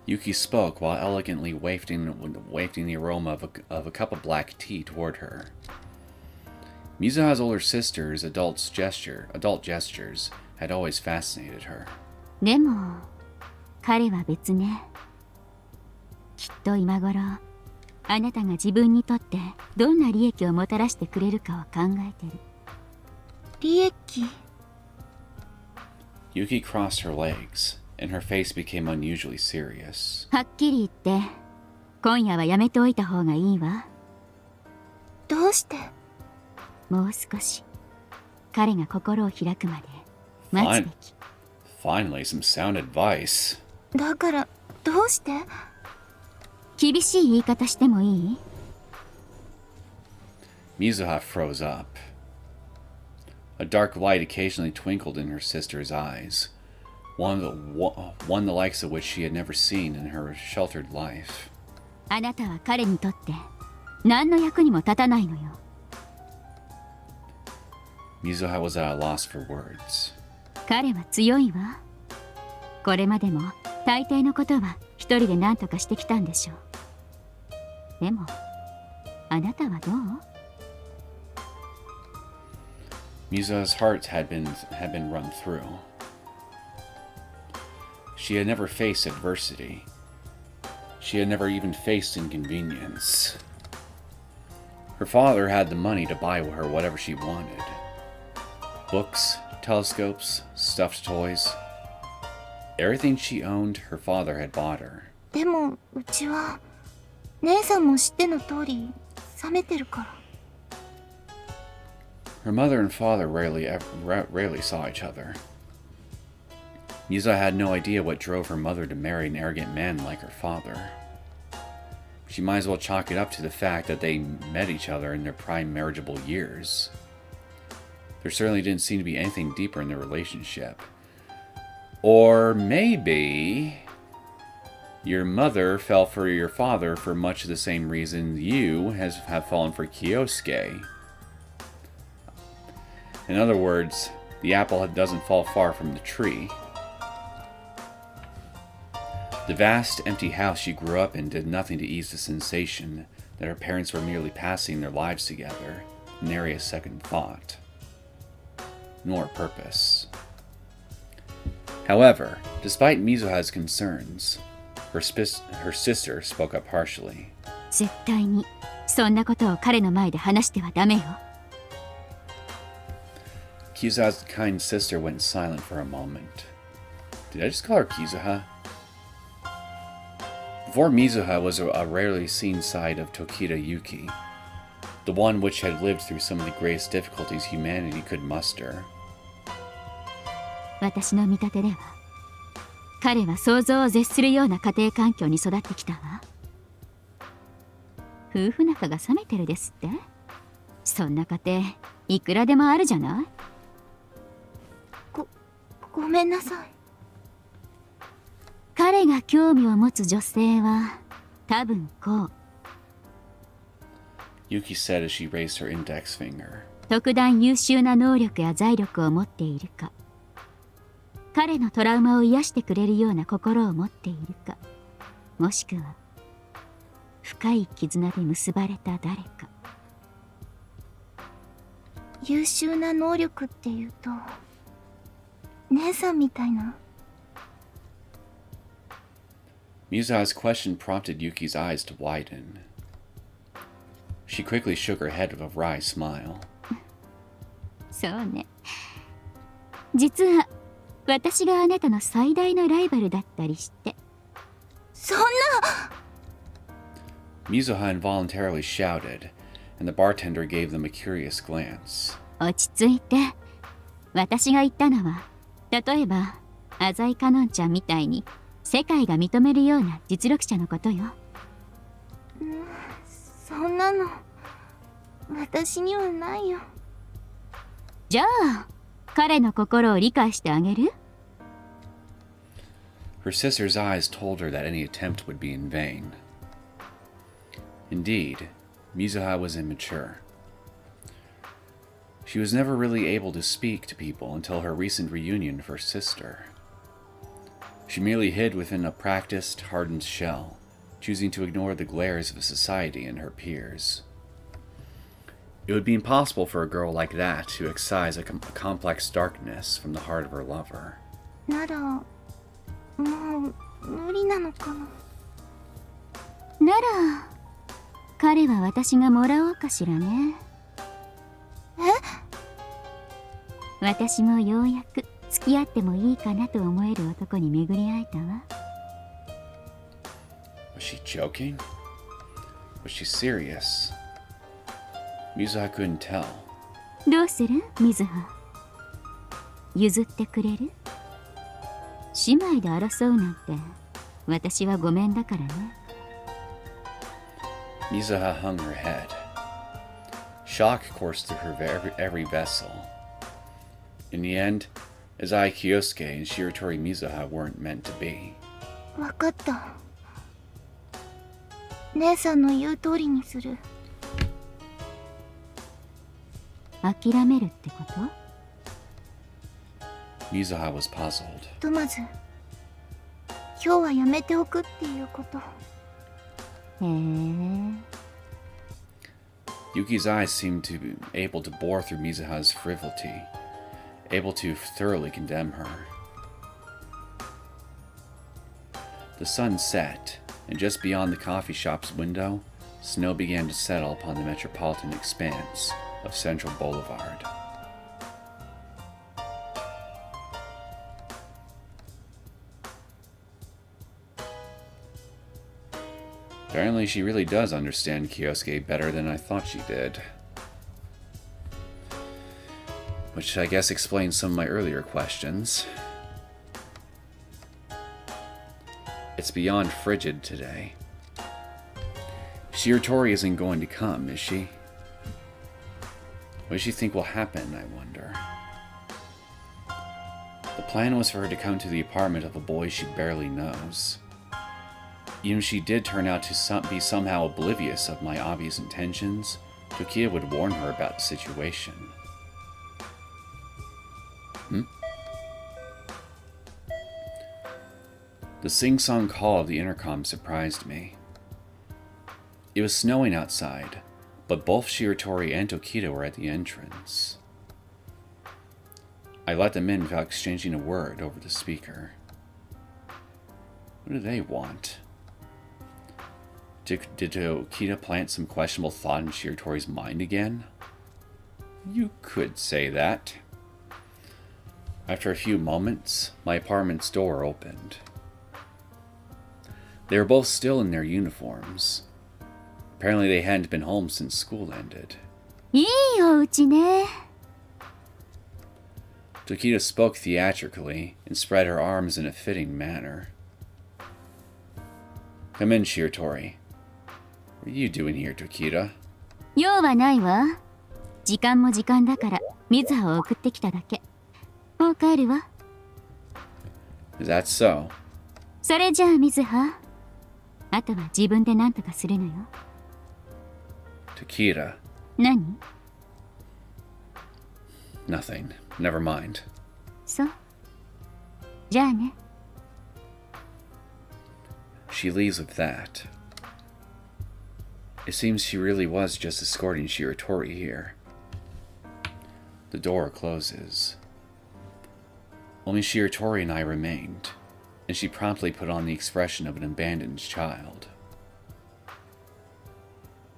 Yuki spoke while elegantly wafting the aroma of a cup of black tea toward her. Mizuha's older sister's adult gestures had always fascinated her. でも彼は別ね。きっと今頃あなたが自分にとってどんな利益をもたらしてくれるかを考えてる。利益。 Yuki crossed her legs, and her face became unusually serious. はっきり言って今夜はやめておいた方がいいわ。どうして？もう少し彼が心を開くまで待つべき。 Finally, some sound advice. だからどうして？厳しい言い方してもいい？ Mizuha froze up. A dark light occasionally twinkled in her sister's eyes, one the likes of which she had never seen in her sheltered life. あなたは彼にとって何の役にも立たないのよ。 Mizuha was at a loss for words. 彼は強いわ。これまでも大抵のことは一人で何とかしてきたんでしょう。でもあなたはどう？ Mizuha's heart had been run through. She had never faced adversity. She had never even faced inconvenience. Her father had the money to buy her whatever she wanted. Books, telescopes, stuffed toys. Everything she owned, her father had bought her. でもうちは姉さんも知っての通り冷めてるから。 Her mother and father rarely saw each other. Mizuha had no idea what drove her mother to marry an arrogant man like her father. She might as well chalk it up to the fact that they met each other in their prime marriageable years. There certainly didn't seem to be anything deeper in their relationship. Or maybe your mother fell for your father for much the same reason you have fallen for Kyosuke. In other words, the apple doesn't fall far from the tree. The vast, empty house she grew up in did nothing to ease the sensation that her parents were merely passing their lives together, nary a second thought, nor purpose. However, despite Mizuha's concerns, her sister spoke up harshly. 絶対にそんなことを彼の前で話してはダメよ。 Kizuha's kind sister went silent for a moment. Did I just call her Kizuha? Before Mizuha was a rarely seen side of Tokita Yuki, the one which had lived through some of the greatest difficulties humanity could muster. 私の見立てでは彼は想像を絶するような家庭環境に育ってきたわ。夫婦仲が冷めてるですって？そんな家庭いくらでもあるじゃない？ごめんなさい。彼が興味を持つ女性は多分こう。 Yuki said as she raised her index finger. 特段優秀な能力や財力を持っているか、彼のトラウマを癒してくれるような心を持っているか、もしくは深い絆で結ばれた誰か。優秀な能力っていうと姉さんみたいな。 Misa's question prompted Yuki's eyes to widen. She quickly shook her head with a wry smile. そうね。実は私があなたの最大のライバルだったりして。そんな。 Mizuha involuntarily shouted, and the bartender gave them a curious glance. 落ち着いて。私が言ったのは、例えば浅井かのんちゃんみたいに世界が認めるような実力者のことよ。そんなの私にはないよ。じゃあ彼の心を理解してあげる？ Her sister's eyes told her that any attempt would be in vain. Indeed, Mizuha was immature. She was never really able to speak to people until her recent reunion with her sister. She merely hid within a practiced, hardened shell, choosing to ignore the glares of society and her peers. It would be impossible for a girl like that to excise a complex darkness from the heart of her lover. ならもう無理なのかも。なら彼は私がもらおうかしらね。私もようやく付き合ってもいいかなと思える男に巡り会えたわ。Was she joking? Was she serious? Mizuha couldn't tell. どうする水葉？譲ってくれる？姉妹で争うなんて私はごめんだからね。Mizuha hung her head. Shock coursed through her every vessel. In the end, Azai Kyosuke and Shiratori Mizuha weren't meant to be. わかった。姉さんの言う通りにする。諦めるってこと？ Mizuha was puzzled. ひとまず今日はやめておくっていうこと。へえ。Yuki's eyes seemed to be able to bore through Mizuha's frivolity, able to thoroughly condemn her. The sun set, and just beyond the coffee shop's window, snow began to settle upon the metropolitan expanse of Central Boulevard. Apparently, she really does understand Kyosuke better than I thought she did. Which I guess explains some of my earlier questions. It's beyond frigid today. Shiratori isn't going to come, is she? What does she think will happen, I wonder? The plan was for her to come to the apartment of a boy she barely knows. Even if she did turn out to be somehow oblivious of my obvious intentions, Tokiya would warn her about the situation. The sing-song call of the intercom surprised me. It was snowing outside, but both Shiratori and Tokita were at the entrance. I let them in without exchanging a word over the speaker. What do they want? Did Tokita plant some questionable thought in Shiratori's mind again? You could say that. After a few moments, my apartment's door opened. They were both still in their uniforms. Apparently they hadn't been home since school ended. いいお家ね。 Tokita spoke theatrically and spread her arms in a fitting manner. Come in, Shiratori. What are you doing here, Tokita? 用はないわ。時間も時間だから水葉を送ってきただけ。もう帰るわ。Is that so? それじゃあ水葉。あとは自分で何とかするのよ。Tokita. 何？ Nothing. Never mind. そう。じゃあね。 She leaves with that. It seems she really was just escorting Shiratori here. The door closes. Only Shiratori and I remained, and she promptly put on the expression of an abandoned child.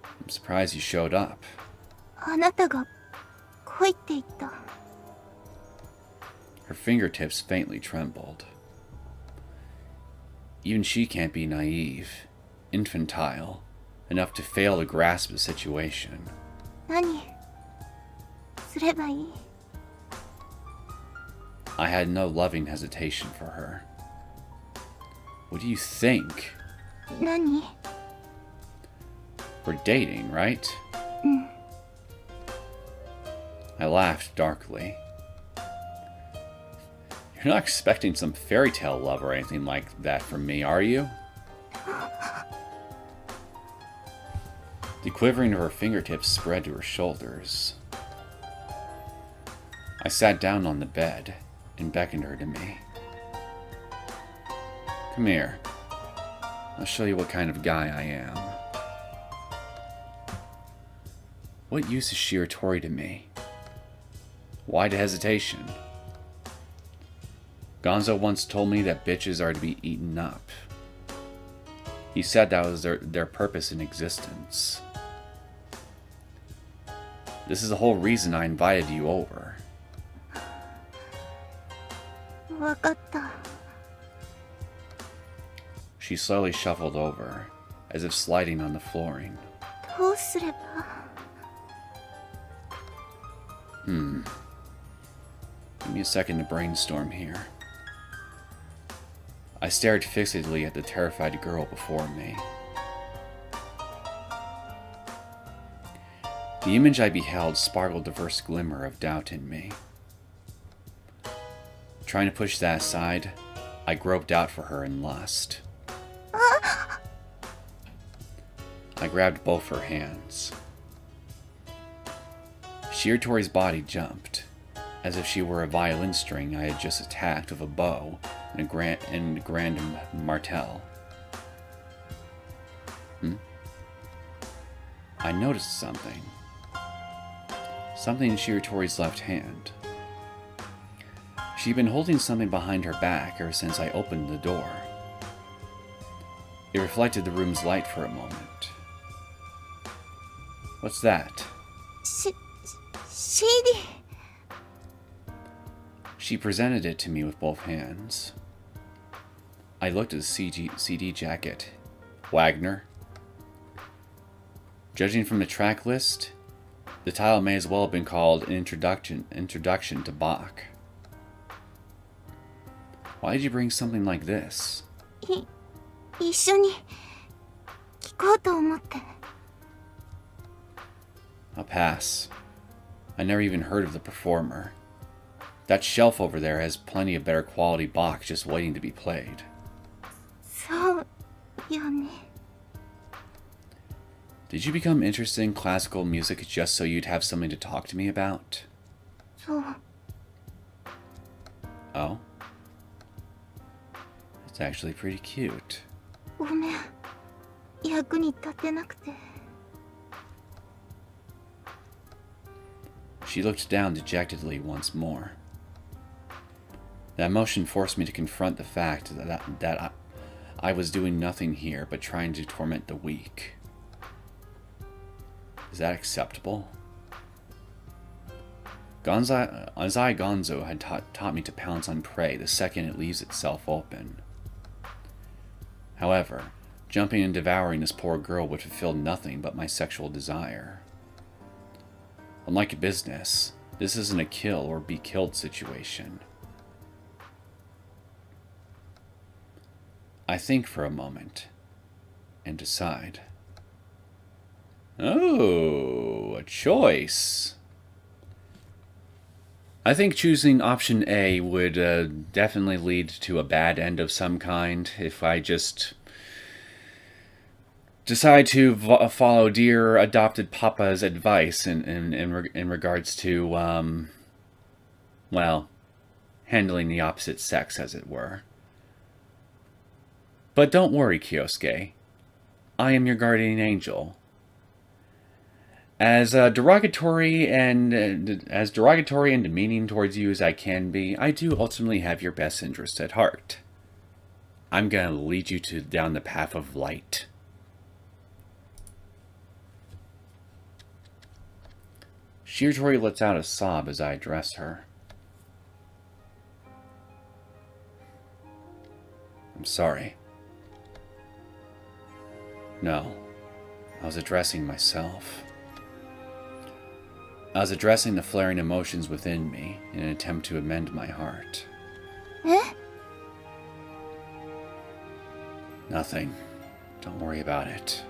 I'm surprised you showed up. あなたが来いって言った。 Her fingertips faintly trembled. Even she can't be naive, infantile, enough to fail to grasp the situation. 何すればいい？ I had no loving hesitation for her. What do you think? 何？ We're dating, right? I laughed darkly. You're not expecting some fairy tale love or anything like that from me, are you? The quivering of her fingertips spread to her shoulders. I sat down on the bed and beckoned her to me. Come here. I'll show you what kind of guy I am. What use is Shiratori to me? Why the hesitation? Gonzo once told me that bitches are to be eaten up. He said that was their purpose in existence. This is the whole reason I invited you over. わかった。 She slowly shuffled over, as if sliding on the flooring. どうすれば？ Give me a second to brainstorm here. I stared fixedly at the terrified girl before me. The image I beheld sparkled the first glimmer of doubt in me. Trying to push that aside, I groped out for her in lust. I grabbed both her hands. Shiratori's body jumped, as if she were a violin string I had just attacked with a bow and a grand martel. I noticed something. Something in Shiratori's left hand. She'd been holding something behind her back ever since I opened the door. It reflected the room's light for a moment. What's that? CD。 She presented it to me with both hands. I looked at the CD jacket. Wagner. Judging from the track list, the title may as well have been called an introduction to Bach. Why did you bring something like this? 一緒に聞こうと思って。 I'll pass. I never even heard of the performer. That shelf over there has plenty of better quality Bach just waiting to be played. そうよね。 Did you become interested in classical music just so you'd have something to talk to me about? そう。 Oh? It's actually pretty cute. ごめん。役に立てなくて。 She looked down dejectedly once more. That motion forced me to confront the fact that I was doing nothing here but trying to torment the weak. Is that acceptable? Anzai Gonzo had taught me to pounce on prey the second it leaves itself open. However, jumping and devouring this poor girl would fulfill nothing but my sexual desire. Unlike a business, this isn't a kill or be killed situation. I think for a moment, and decide. Oh, a choice. I think choosing option A would definitely lead to a bad end of some kind if I just decide to follow dear adopted Papa's advice in regards to, well, handling the opposite sex, as it were. But don't worry, Kyosuke. I am your guardian angel. As derogatory and demeaning towards you as I can be, I do ultimately have your best interest at heart. I'm going to lead you down the path of light. Shiratori lets out a sob as I address her. I'm sorry. No, I was addressing myself. I was addressing the flaring emotions within me in an attempt to amend my heart. Eh? Nothing. Don't worry about it.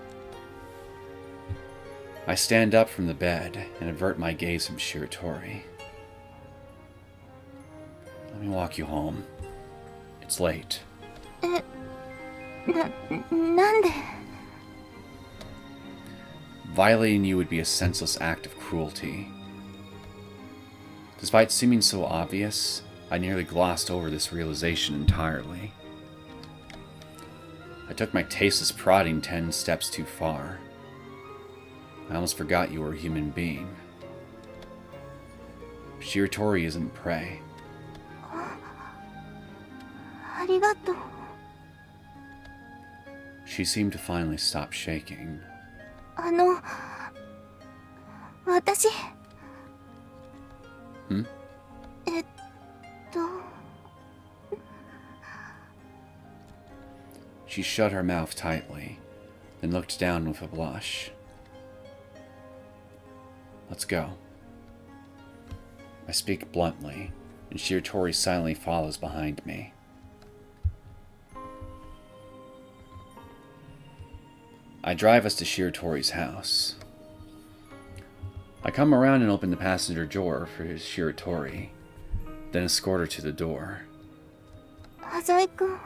I stand up from the bed and avert my gaze from Shiratori. Let me walk you home. It's late. なんで Violating you would be a senseless act of cruelty. Despite seeming so obvious, I nearly glossed over this realization entirely. I took my tasteless prodding 10 steps too far. I almost forgot you were a human being. Shiratori isn't prey. ありがとう She seemed to finally stop shaking. 私 Hmm? えっと She shut her mouth tightly, then looked down with a blush. Let's go. I speak bluntly, and Shiratori silently follows behind me. I drive us to Shiratori's house. I come around and open the passenger door for Shiratori, then escort her to the door. 浅井君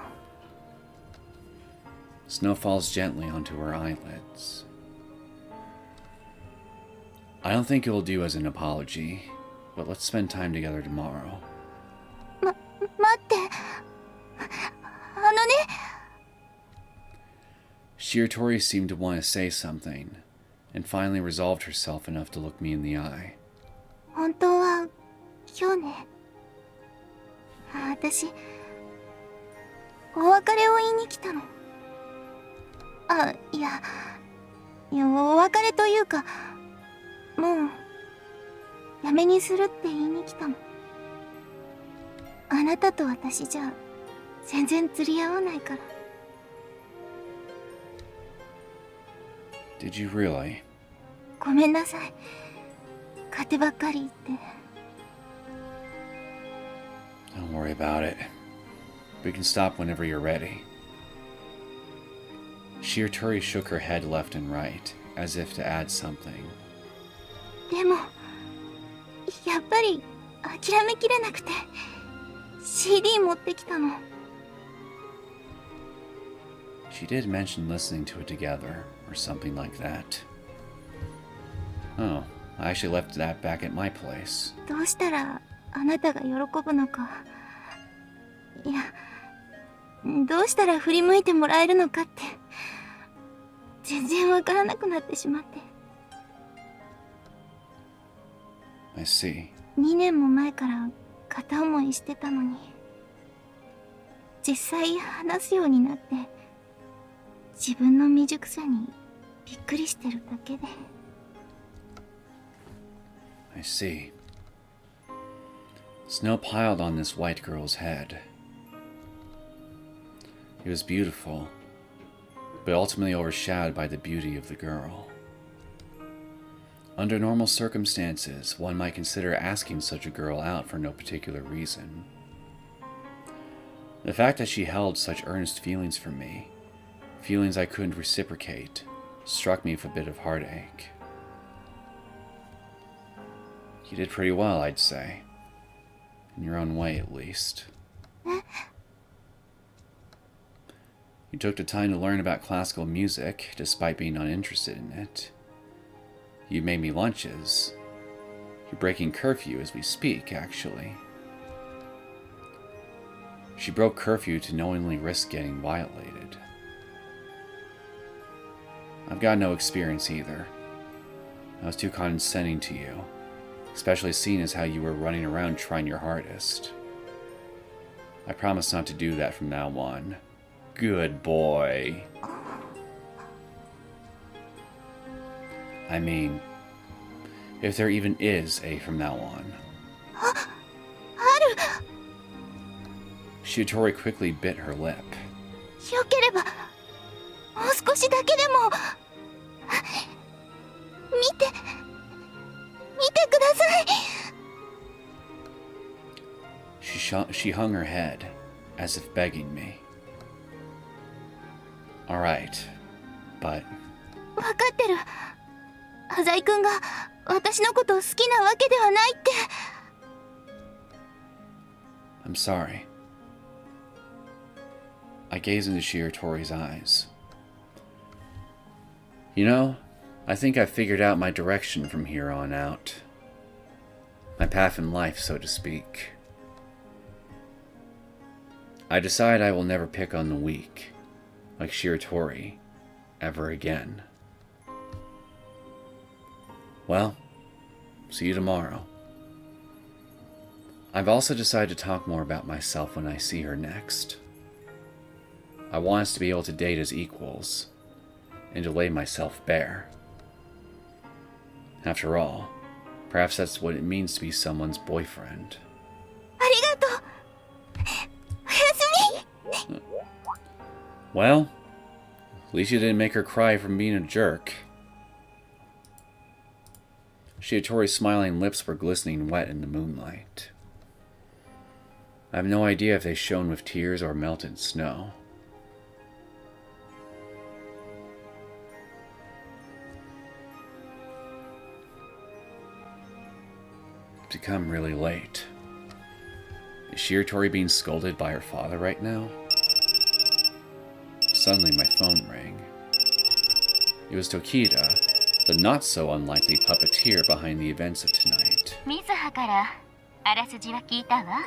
Snow falls gently onto her eyelids. I don't think it will do as an apology, but let's spend time together tomorrow. 待ってね Shiratori seemed to want to say something, and finally resolved herself enough to look me in the eye. 本当は今日ね私お別れを言いに来たのいやお別れというかもうやめにするって言いに来たのあなたと私じゃ全然釣り合わないから Did you really? ごめんなさい勝手ばっかり言って Don't worry about it. We can stop whenever you're ready. Shiratori shook her head left and right, as if to add something. でもやっぱり諦めきれなくて CD 持ってきたの She did mention listening to it together, or something like that. Oh, I actually left that back at my place. どうしたらあなたが喜ぶのかいやどうしたら振り向いてもらえるのかって全然わからなくなってしまって I see. 2年も前から片思いしてたのに実際話すようになって自分の未熟さにびっくりしてるだけで I see. Snow piled on this white girl's head. It was beautiful, but ultimately overshadowed by the beauty of the girl. Under normal circumstances, one might consider asking such a girl out for no particular reason. The fact that she held such earnest feelings for me, feelings I couldn't reciprocate, struck me with a bit of heartache. You did pretty well, I'd say. In your own way, at least. You took the time to learn about classical music, despite being uninterested in it. You made me lunches. You're breaking curfew as we speak, actually. She broke curfew to knowingly risk getting violated. I've got no experience either. I was too condescending to you, especially seeing as how you were running around trying your hardest. I promise not to do that from now on. Good boy. I mean, if there even is a from now on. Shiratori quickly bit her lip. よければもう少しだけでも見てください。 She hung her head, as if begging me. All right, but... 分かってる。浅井くんが私のことを好きなわけではないって。 I'm sorry. I gazed into Shiratori's eyes. You know, I think I've figured out my direction from here on out. My path in life, so to speak. I decide I will never pick on the weak, like Shiratori, ever again. Well, see you tomorrow. I've also decided to talk more about myself when I see her next. I want us to be able to date as equals, and to lay myself bare. After all, perhaps that's what it means to be someone's boyfriend. ありがとう。おやすみ。 Well, at least you didn't make her cry from being a jerk. Shiratori's smiling lips were glistening wet in the moonlight. I have no idea if they shone with tears or melted snow. It's become really late. Is Shiratori being scolded by her father right now? Suddenly my phone rang. It was Tokita, the not-so-unlikely puppeteer behind the events of tonight. 水葉からあらすじは聞いたわ。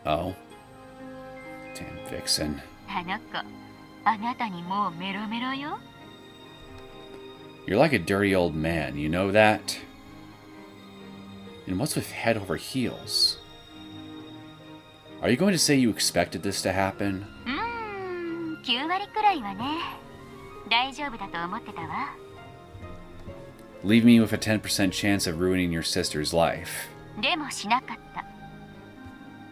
Oh? Damn vixen. あの子、あなたにもうメロメロよ。 You're like a dirty old man, you know that? And what's with head over heels? Are you going to say you expected this to happen? 9割くらいはね。大丈夫だと思ってたわ。 Leave me with a 10% chance of ruining your sister's life. でもしなかった。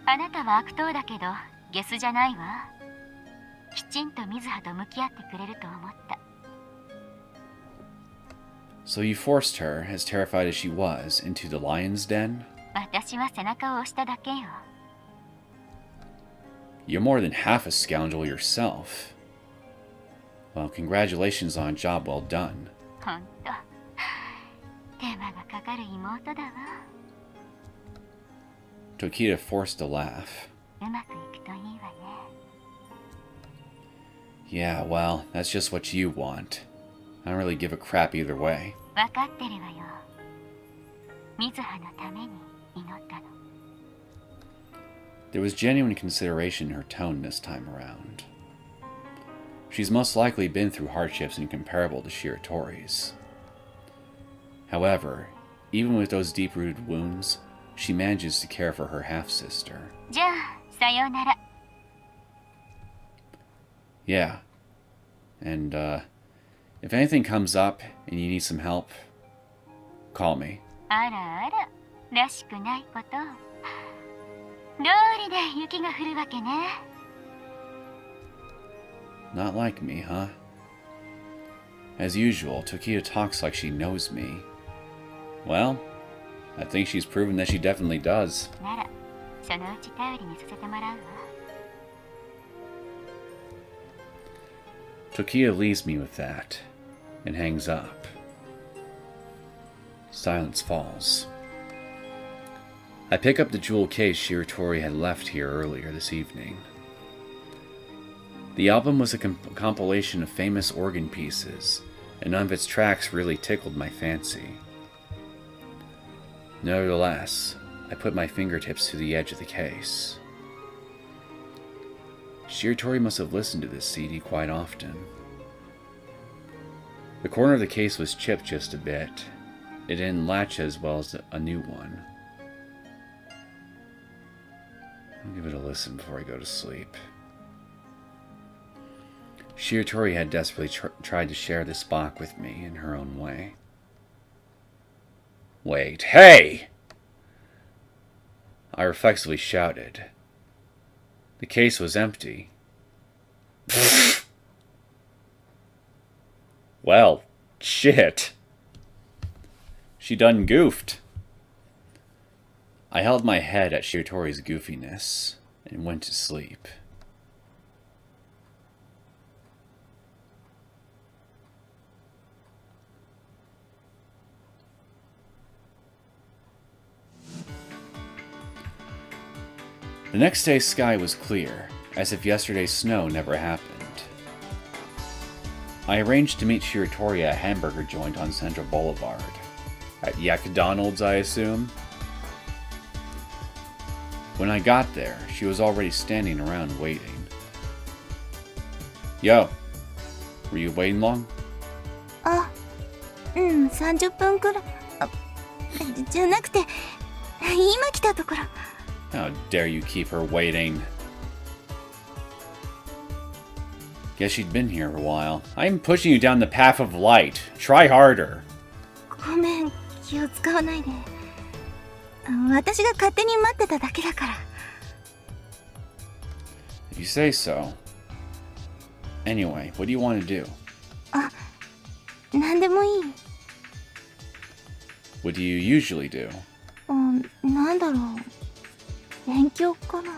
あなたは悪党だけどゲスじゃないわ。きちんと水葉と向き合ってくれると思った。 So you forced her, as terrified as she was, into the lion's den? 私は背中を押しただけよ。 You're more than half a scoundrel yourself. Well, congratulations on a job well done. ほんと。手間がかかる妹だわ。 Tokita forced a laugh. うまくいくといいわね。 Yeah, well, that's just what you want. I don't really give a crap either way. わかってるわよ。水葉のために祈ったの。 There was genuine consideration in her tone this time around. She's most likely been through hardships incomparable to Shiratori's. However, even with those deep-rooted wounds, she manages to care for her half-sister. じゃあ、さようなら。 Yeah. And, if anything comes up and you need some help, call me. あらあら、らしくないこと。どうりで雪が降るわけね。 Not like me, huh? As usual, Tokita talks like she knows me. Well, I think she's proven that she definitely does. なら、そのうち頼りにさせてもらうわ。 Tokita leaves me with that, and hangs up. Silence falls. I pick up the jewel case Shiratori had left here earlier this evening. The album was a compilation of famous organ pieces, and none of its tracks really tickled my fancy. Nevertheless, I put my fingertips to the edge of the case. Shiratori must have listened to this CD quite often. The corner of the case was chipped just a bit. It didn't latch as well as a new one. I'll give it a listen before I go to sleep. Shiratori had desperately tried to share this box with me in her own way. Wait, hey! I reflexively shouted. The case was empty. Well, shit. She done goofed. I held my head at Shiratori's goofiness and went to sleep. The next day's sky was clear, as if yesterday's snow never happened. I arranged to meet Shiratori at a hamburger joint on Central Boulevard. At Yakdonald's, I assume? When I got there, she was already standing around waiting. Yo, were you waiting long? 30分くらい。じゃなくて、今来たところ。 How dare you keep her waiting? Guess she'd been here a while. I'm pushing you down the path of light. Try harder. ごめん、気を使わないで。私が勝手に待ってただけだから。You say so. Anyway, what do you want to do? 何でもいい。What do you usually do? なんだろう。勉強かな。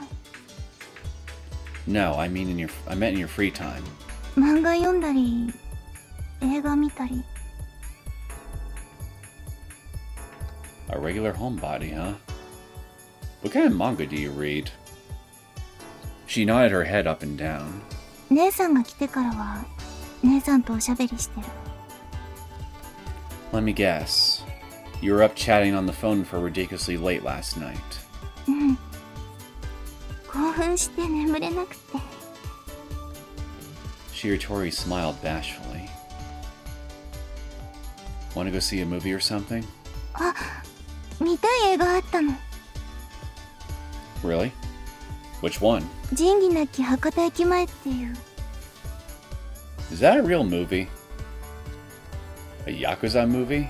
No, I meant in your free time. 漫画読んだり、映画見たり。A regular homebody, huh? What kind of manga do you read? She nodded her head up and down. 姉さんが来てからは、姉さんとおしゃべりしてる。Let me guess. You were up chatting on the phone for ridiculously late last night. 興奮して眠れなくて。Shiratori smiled bashfully. Want to go see a movie or something? 見たい映画あったの。Really? Which one? 仁義なき博多駅前っていう。Is that a real movie? A Yakuza movie?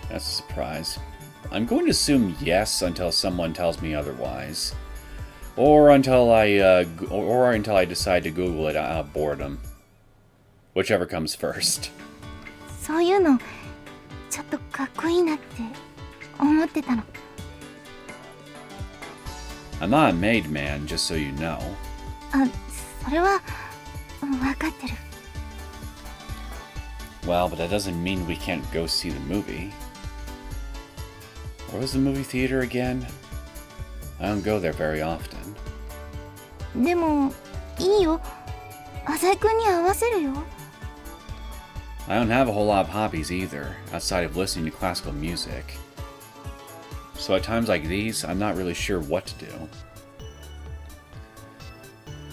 That's a surprise. I'm going to assume yes until someone tells me otherwise. Or until I decide to Google it out of boredom. Whichever comes first. そういうの、ちょっとかっこいいなって思ってたの。I'm not a maid man, just so you know. それは、分かってる。Well, but that doesn't mean we can't go see the movie. Where was the movie theater again? I don't go there very often. でも、いいよ。浅井くんに合わせるよ。I don't have a whole lot of hobbies either, outside of listening to classical music. So at times like these, I'm not really sure what to do.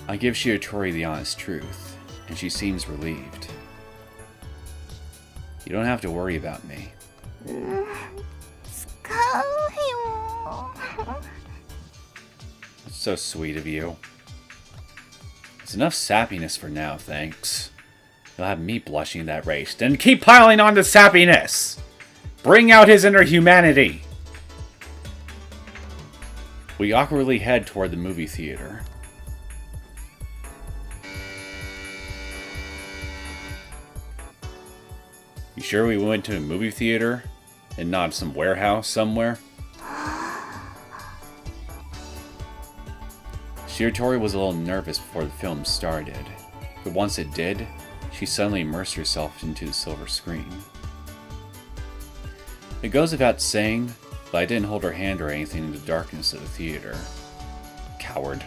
I give Shiratori the honest truth, and she seems relieved. You don't have to worry about me. 使うよ。 That's so sweet of you. It's enough sappiness for now, thanks. You'll have me blushing at that rate. Then keep piling on the sappiness! Bring out his inner humanity! We awkwardly head toward the movie theater. You sure we went to a movie theater? And not some warehouse somewhere? Shiratori was a little nervous before the film started, but once it did, she suddenly immersed herself into the silver screen. It goes without saying, but I didn't hold her hand or anything in the darkness of the theater. Coward.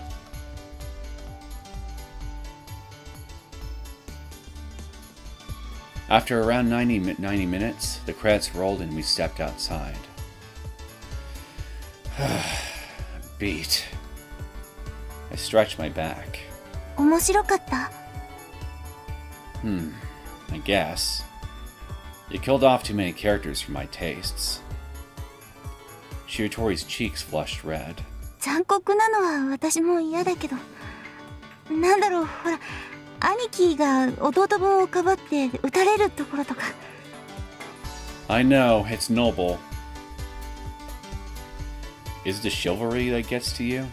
After around 90 minutes, the credits rolled and we stepped outside. Beat. I stretched my back. 面白かった？ I guess. You killed off too many characters for my tastes. Shiratori's cheeks flushed red. 残酷なのは私も嫌だけど、なんだろう、ほら、兄貴が弟分をかばって撃たれるところとか。 I know, it's noble. Is it the chivalry that gets to you?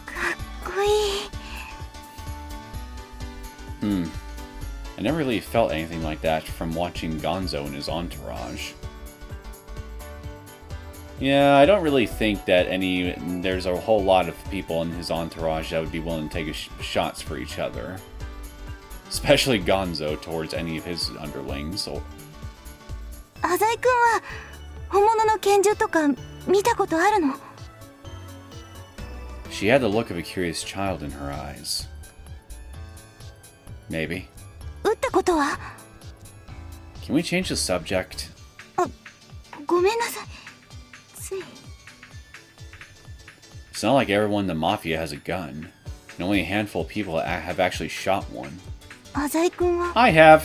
かっこいい。I never really felt anything like that from watching Gonzo and his entourage. Yeah, I don't really think that there's a whole lot of people in his entourage that would be willing to take shots for each other. Especially Gonzo towards any of his underlings. 浅井くんは本物の拳銃とか見たことあるの？ She had the look of a curious child in her eyes. Maybe. 撃ったことは？ Can we change the subject? ごめんなさい。つい。 It's not like everyone in the Mafia has a gun. And only a handful of people have actually shot one. 浅井くんは I have!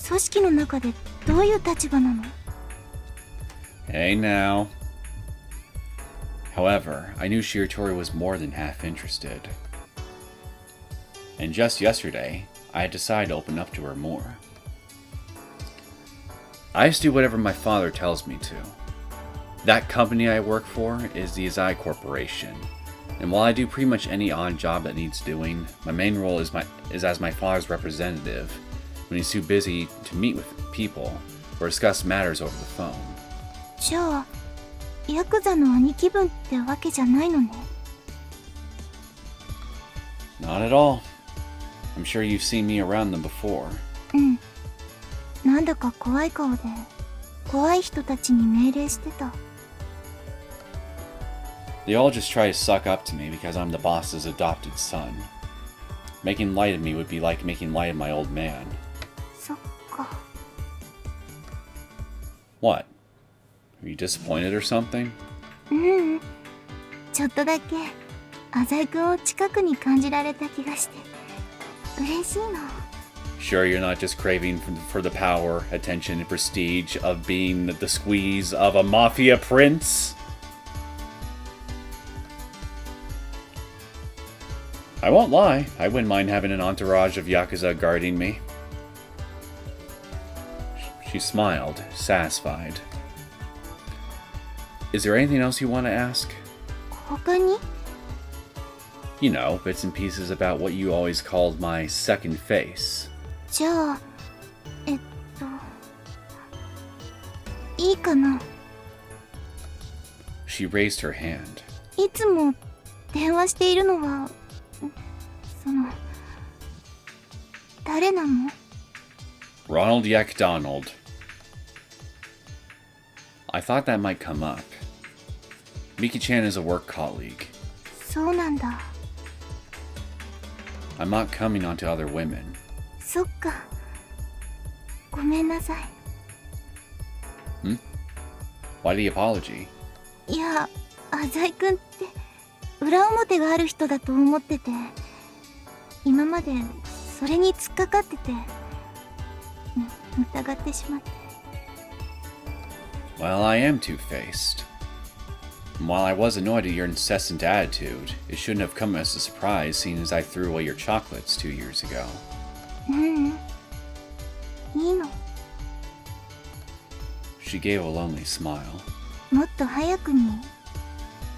組織の中でどういう立場なの？ Hey now. However, I knew Shiratori was more than half interested. And just yesterday, I had decided to open up to her more. I just do whatever my father tells me to. That company I work for is the Izai Corporation. And while I do pretty much any odd job that needs doing, my main role is as my father's representative when he's too busy to meet with people or discuss matters over the phone. じゃあ、ヤクザの兄貴分ってわけじゃないのね。 Not at all. I'm sure you've seen me around them before. うん。なんだか怖い顔で、怖い人たちに命令してた。 They all just try to suck up to me because I'm the boss's adopted son. Making light of me would be like making light of my old man. そっか。 What? Are you disappointed or something? うん。ちょっとだけ、浅井くんを近くに感じられた気がして、嬉しいの。 Sure, you're not just craving for the power, attention, and prestige of being the squeeze of a mafia prince? I won't lie, I wouldn't mind having an entourage of Yakuza guarding me. She smiled, satisfied. Is there anything else you want to ask? 他に？ You know, bits and pieces about what you always called my second face. じゃあ、いいかな。 She raised her hand. いつも電話しているのは、誰なの？ Ronald Donald. I thought that might come up. Miki-chan is a work colleague. そうなんだ。 I'm not coming onto other women. そっか。ごめんなさい。 Why the apology? いや、浅井くんって裏表がある人だと思ってて、今までそれに突っかかってて、疑ってしまって。 Well, I am two-faced. And while I was annoyed at your incessant attitude, it shouldn't have come as a surprise seeing as I threw away your chocolates 2 years ago. いいの。 She gave a lonely smile. もっと早くに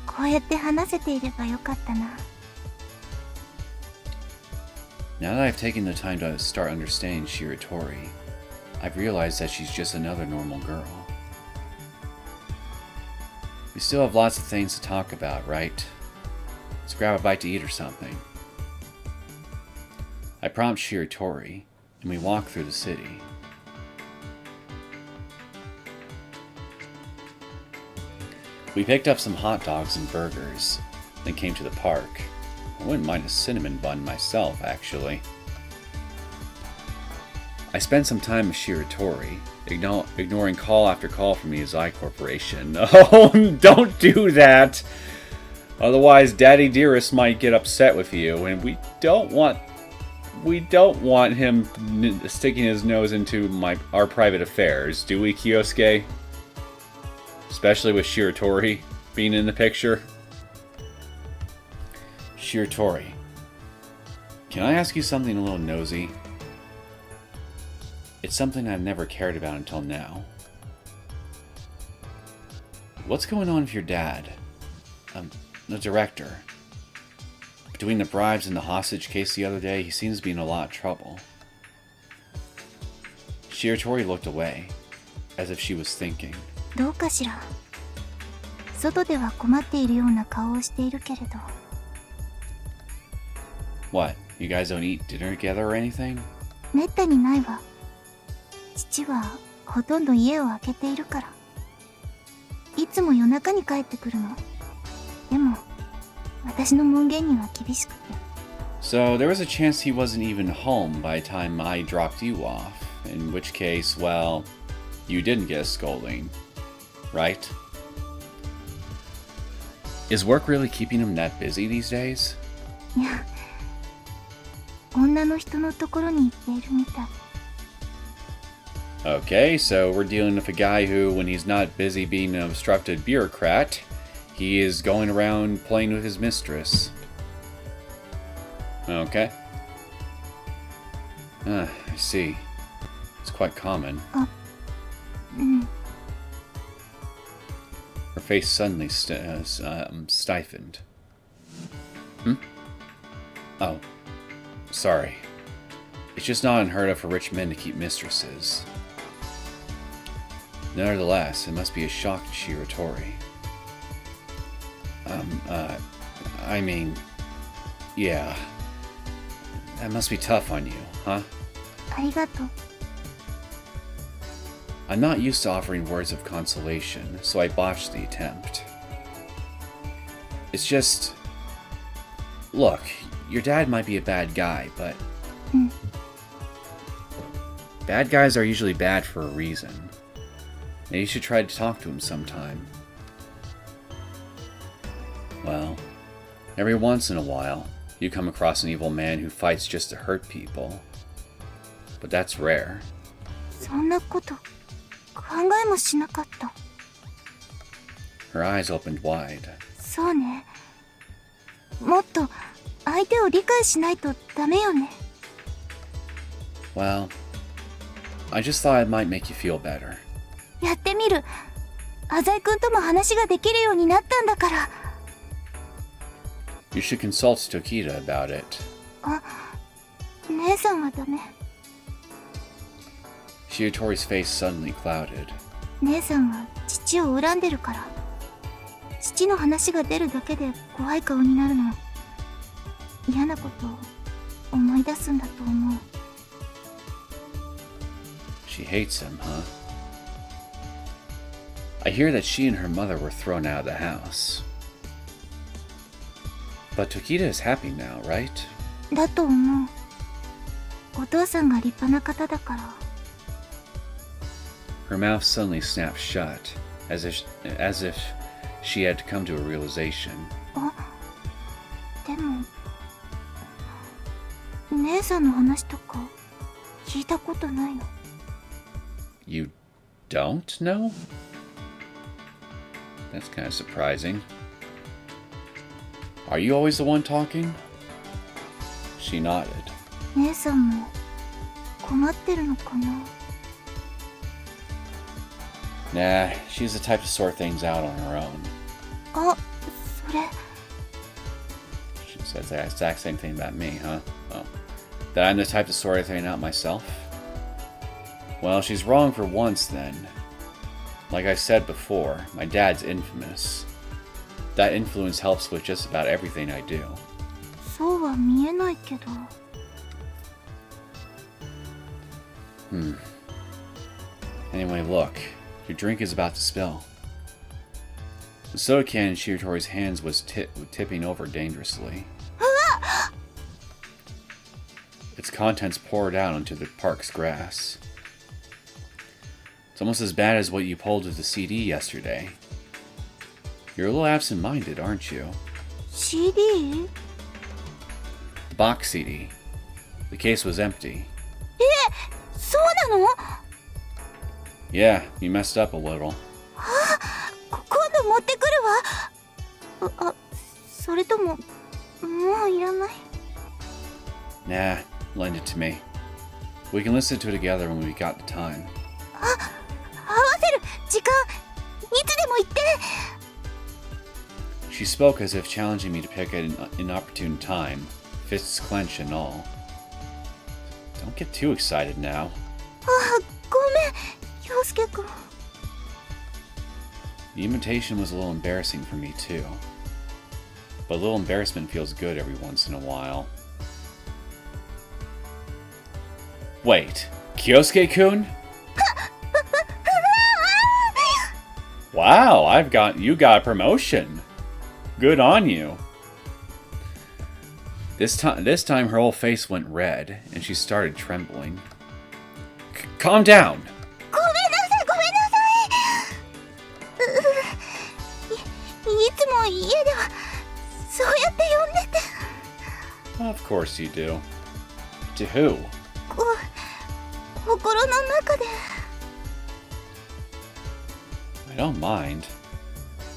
こうやって話せていればよかったな。 Now that I've taken the time to start understanding Shiratori, I've realized that she's just another normal girl. We still have lots of things to talk about, right? Let's grab a bite to eat or something. I prompt Shiratori, and we walk through the city. We picked up some hot dogs and burgers, then came to the park. I wouldn't mind a cinnamon bun myself, actually. I spent some time with Shiratori, ignoring call after call from the Izai Corporation. Oh, don't do that! Otherwise, Daddy Dearest might get upset with you, and we don't want we don't want him sticking his nose into our private affairs, do we, Kyosuke? Especially with Shiratori being in the picture. Shiratori, can I ask you something a little nosy? It's something I've never cared about until now. What's going on with your dad? The director. Between the bribes and the hostage case the other day, he seems to be in a lot of trouble. Shiratori looked away, as if she was thinking. どうかしら。外では困っているような顔をしているけれど。What? You guys don't eat dinner together or anything? めったにないわ。父はほとんど家を空けているから。いつも夜中に帰ってくるの。でも、私の門限には厳しくて。So there was a chance he wasn't even home by the time I dropped you off. In which case, well, you didn't get a scolding, right? Is work really keeping him that busy these days? いや、女の人のところに行っているみたい。Okay, so we're dealing with a guy who, when he's not busy being an obstructed bureaucrat, he is going around playing with his mistress. Okay. I see. It's quite common. うん。 Her face suddenly stiffened. Oh. Sorry. It's just not unheard of for rich men to keep mistresses. Nevertheless, it must be a shock to Shiratori. I mean, yeah. That must be tough on you, huh? ありがとう。I'm not used to offering words of consolation, so I botched the attempt. It's just... Look, your dad might be a bad guy, but... Bad guys are usually bad for a reason. And you should try to talk to him sometime. Well, every once in a while, you come across an evil man who fights just to hurt people. But that's rare. そんなこと考えもしなかった。Her eyes opened wide. そうね。もっと相手を理解しないとダメよね。Well, I just thought it might make you feel better. やってみる。浅井くんとも話ができるようになったんだから。You should consult Tokita about it. あ、姉さんはダメ。Shiratori's face suddenly clouded. 姉さんは父を恨んでるから。父の話が出るだけで怖い顔になるの。嫌なことを思い出すんだと思う。She hates him, huh? I hear that she and her mother were thrown out of the house. But Tokita is happy now, right? だと思う。お父さんが立派な方だから。Her mouth suddenly snapped shut, as if she had come to a realization. あ、でも、姉さんの話とか聞いたことないの。You don't know? That's kind of surprising. Are you always the one talking? She nodded. 姉さんも困ってるのかな。Nah, she's the type to sort things out on her own. あ、それ。 She says the exact same thing about me, huh? Oh. That I'm the type to sort everything out myself? Well, she's wrong for once then. Like I said before, my dad's infamous. That influence helps with just about everything I do. そうは見えないけど。Anyway, look. Your drink is about to spill. The soda can in Shiratori's hands was tipping over dangerously. Its contents poured out onto the park's grass. It's almost as bad as what you pulled with the CD yesterday. You're a little absent-minded, aren't you? CD? The box CD. The case was empty. そうなの？ Yeah, you messed up a little. 今度持ってくるわ。それとも、もういらない。 Nah, lend it to me. We can listen to it together when we got the time. 合わせる時間、いつでも言って。 She spoke as if challenging me to pick an inopportune time, fists clenched and all. Don't get too excited now. ごめん、陽介くん。 The invitation was a little embarrassing for me too. But a little embarrassment feels good every once in a while. Wait, Kyosuke-kun? Wow, you got a promotion. Good on you. This time her whole face went red, and she started trembling. Calm down. ごめんなさい、ごめんなさい。いつも家ではそうやって呼んでて。 Of course you do. To who? 心の中で。 I don't mind.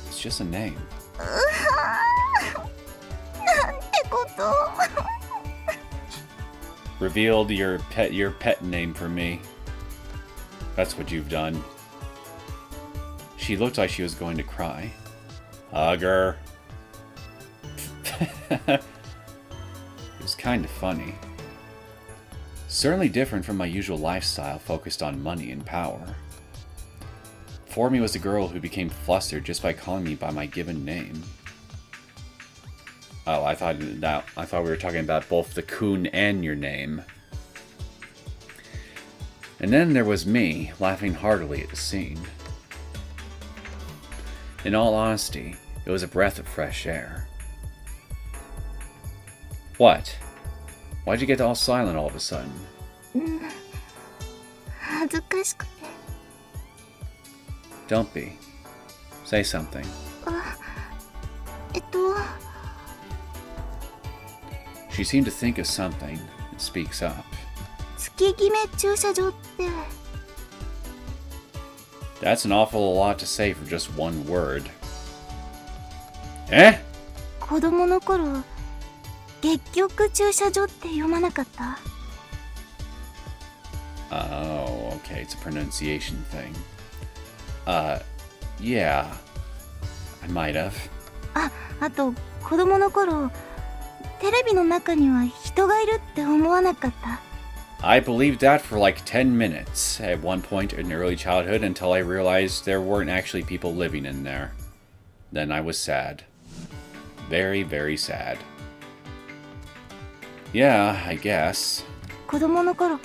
It's just a name. なんてこと。 Revealed your pet name for me. That's what you've done. She looked like she was going to cry. Hug her. It was kind of funny. Certainly different from my usual lifestyle focused on money and power. Before me was a girl who became flustered just by calling me by my given name. Oh, I thought we were talking about both the kun and your name. And then there was me, laughing heartily at the scene. In all honesty, it was a breath of fresh air. What? Why'd you get all silent all of a sudden? 恥ずかしくて。 Don't be. Say something. えっと。 She seemed to think of something and speaks up. 月決め駐車場って。 That's an awful lot to say for just one word. Eh? 子供の頃、月局駐車場って読まなかった？ Oh, okay, it's a pronunciation thing. Yeah. I might have. あと、子供の頃、テレビの中には人がいるって思わなかった？ I believed that for like 10 minutes at one point in early childhood until I realized there weren't actually people living in there. Then I was sad. Very, very sad. Yeah, I guess. 子供の頃、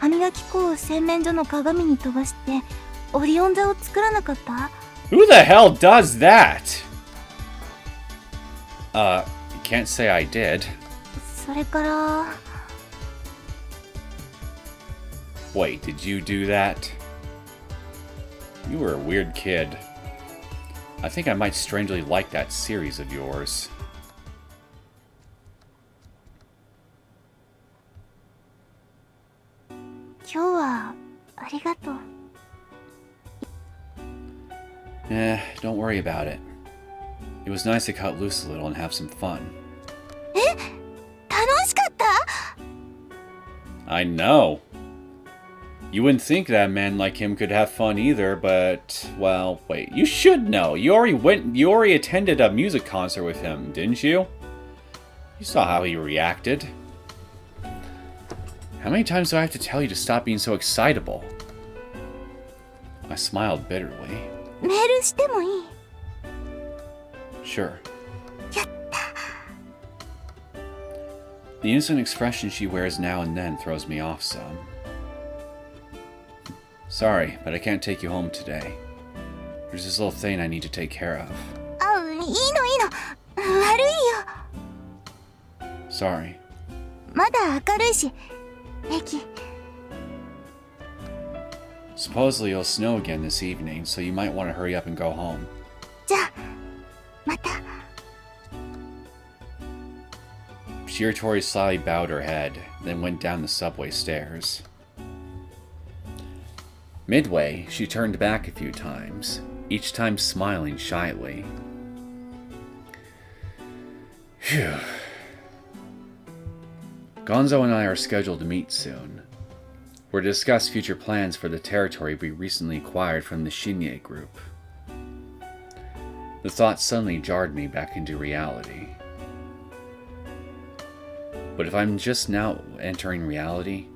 歯磨き粉を洗面所の鏡に飛ばしてオリオン座を作らなかった？ Who the hell does that? You can't say I did. それから。 Wait, did you do that? You were a weird kid. I think I might strangely like that series of yours. Don't worry about it. It was nice to cut loose a little and have some fun. 楽しかった？ I know. You wouldn't think that a man like him could have fun either, but, well, wait, you should know. You already attended a music concert with him, didn't you? You saw how he reacted. How many times do I have to tell you to stop being so excitable? I smiled bitterly. メールしてもいい？ Sure. やった。 The innocent expression she wears now and then throws me off some. Sorry, but I can't take you home today. There's this little thing I need to take care of. いいの。悪いよ。 Sorry. まだ明るいし、平気。 Supposedly it'll snow again this evening, so you might want to hurry up and go home. じゃあ、また。Shiratori slyly bowed her head, then went down the subway stairs. Midway, she turned back a few times, each time smiling shyly. Phew. Gonzo and I are scheduled to meet soon. We're to discuss future plans for the territory we recently acquired from the Shinye group. The thought suddenly jarred me back into reality. But if I'm just now entering reality,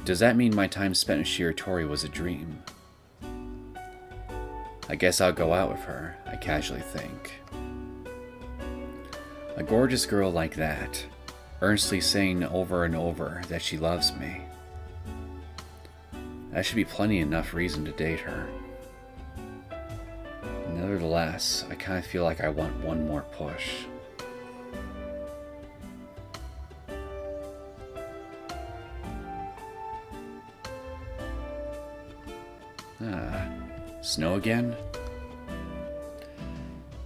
does that mean my time spent with Shiratori was a dream? I guess I'll go out with her, I casually think. A gorgeous girl like that, earnestly saying over and over that she loves me. That should be plenty enough reason to date her. Nevertheless, I kind of feel like I want one more push. Snow again?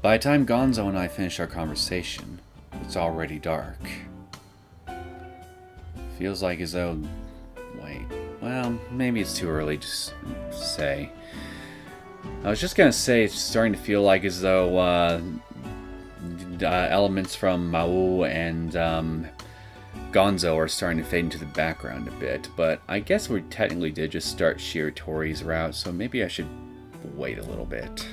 By the time Gonzo and I finish our conversation, it's already dark. Feels like as though... Wait, well, maybe it's too early to say. I was just gonna say it's starting to feel like as though elements from Mau and Gonzo are starting to fade into the background a bit, but I guess we technically did just start Shiratori's route, so maybe I should wait a little bit.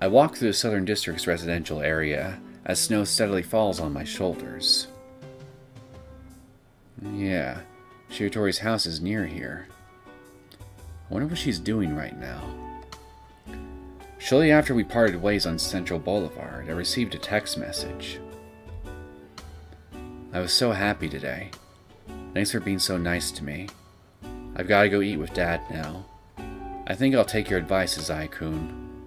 I walk through the Southern District's residential area as snow steadily falls on my shoulders. Yeah, Shiratori's house is near here. I wonder what she's doing right now. Shortly after we parted ways on Central Boulevard, I received a text message. I was so happy today. Thanks for being so nice to me. I've got to go eat with Dad now. I think I'll take your advice, Azai-kun.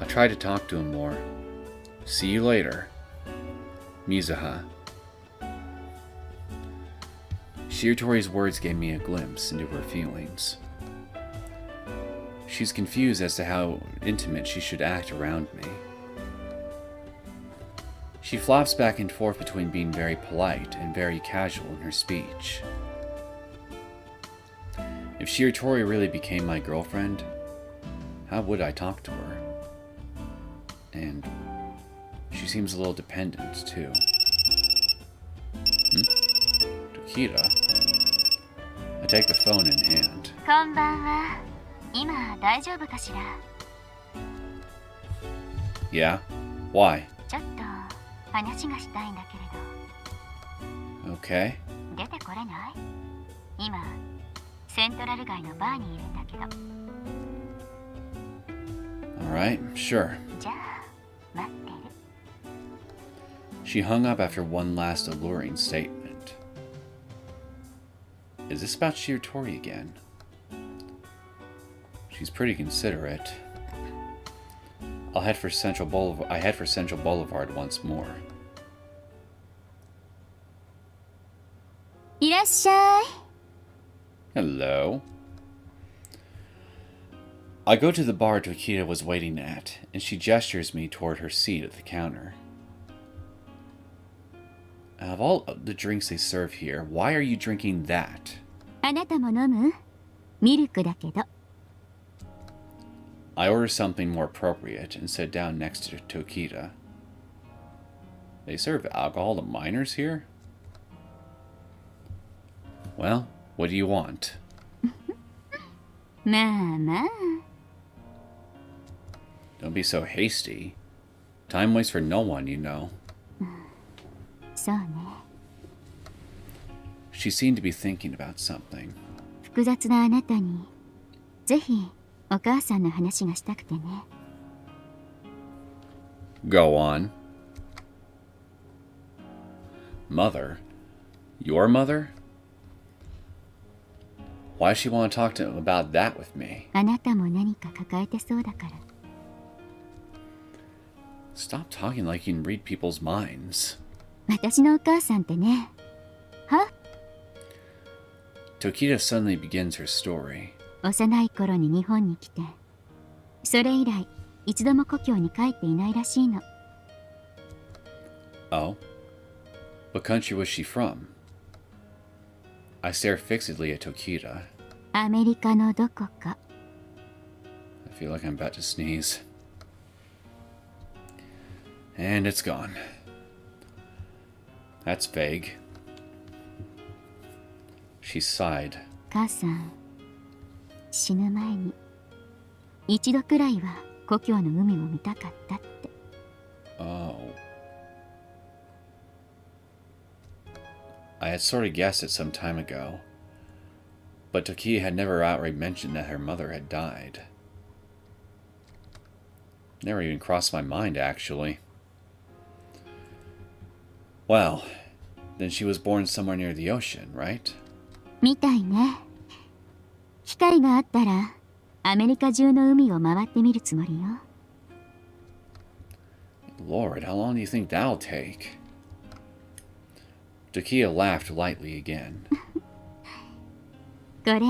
I'll try to talk to him more. See you later. Mizuha. Shiratori's words gave me a glimpse into her feelings. She's confused as to how intimate she should act around me. She flops back and forth between being very polite and very casual in her speech. If Shiratori really became my girlfriend, how would I talk to her? And she seems a little dependent, too. Tokita? I take the phone in hand. こんばんは。今大丈夫かしら。 Yeah? Why? ちょっと話がしたいんだけれど。 Okay. 出てこれない？今セントラル街のバーにいるんだけど。 Alright, sure. じゃあ待ってる。 She hung up after one last alluring statement. Is this about Shiratori again? She's pretty considerate. I head for Central Boulevard once more. いらっしゃい。 Hello. I go to the bar Tokita was waiting at, and she gestures me toward her seat at the counter. Out of all the drinks they serve here, why are you drinking that? あなたも飲む？ミルクだけど。 I order something more appropriate and sit down next to Tokita. They serve alcohol to minors here? Well, what do you want? まあまあ。 Don't be so hasty. Time waits for no one, you know. そうね。 She seemed to be thinking about something. 複雑なあなたにぜひお母さんの話がしたくてね。 Go on. Mother? Your mother? Why does she want to talk to him about that with me? あなたも何か抱えてそうだから。 Stop talking like you can read people's minds. 私のお母さんってね。は？ Tokita suddenly begins her story. 幼い頃に日本に来て、それ以来一度も故郷に帰っていないらしいの。Oh? What country was she from? I stare fixedly at Tokita. アメリカのどこか。 I feel like I'm about to sneeze. And it's gone. That's vague. She sighed. 母さん、死ぬ前に一度くらいは故郷の海を見たかったって。 Oh. I had sort of guessed it some time ago, but Toki had never outright mentioned that her mother had died. Never even crossed my mind, actually. Well, then she was born somewhere near the ocean, right? みたいね。機会があったらアメリカ中の海を回ってみるつもりよ。 Lord, how long do you think that'll take? Tokia laughed lightly again. これ、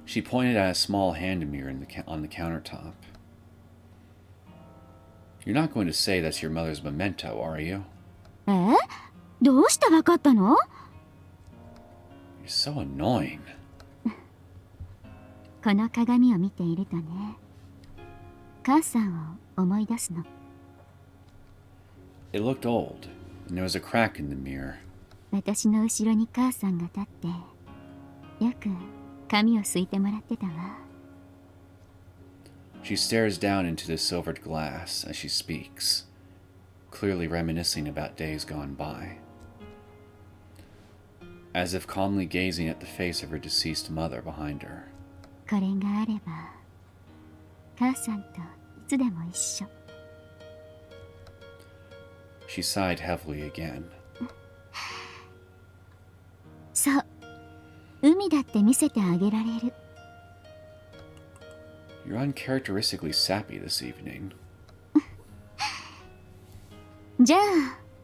She pointed at a small hand mirror on the countertop. You're not going to say that's your mother's memento, are you? え？どうしてわかったの？ You're so annoying. この鏡を見ているとね、母さんを思い出すの。 It looked old, and there was a crack in the mirror. 私の後ろに母さんが立って、よく髪をすいてもらってたわ。 She stares down into the silvered glass as she speaks, clearly reminiscing about days gone by. As if calmly gazing at the face of her deceased mother behind her. これがあれば、母さんといつでも一緒。 She sighed heavily again. そう、海だって見せてあげられる。 You're uncharacteristically sappy this evening. じゃあ、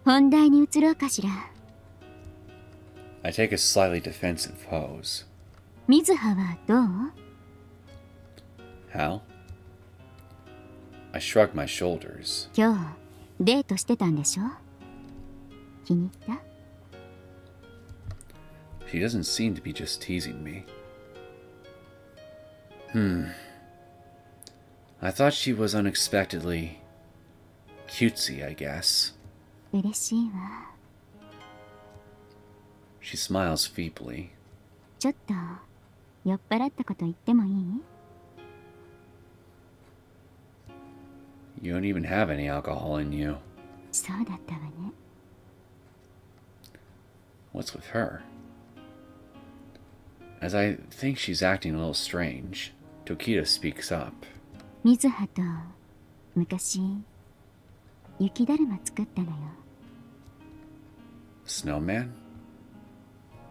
本題に移ろうかしら。 I take a slightly defensive pose. 水葉はどう？ How? I shrug my shoulders. 今日、デートしてたんでしょ？気に入った？ She doesn't seem to be just teasing me. I thought she was unexpectedly cutesy, I guess. 嬉しいわ。 She smiles feebly. ちょっと酔っ払ったこと言ってもいい？ You don't even have any alcohol in you. そうだったわね。 What's with her? As I think she's acting a little strange, Tokita speaks up. 水葉と昔雪だるま作ったのよ。 Snowman?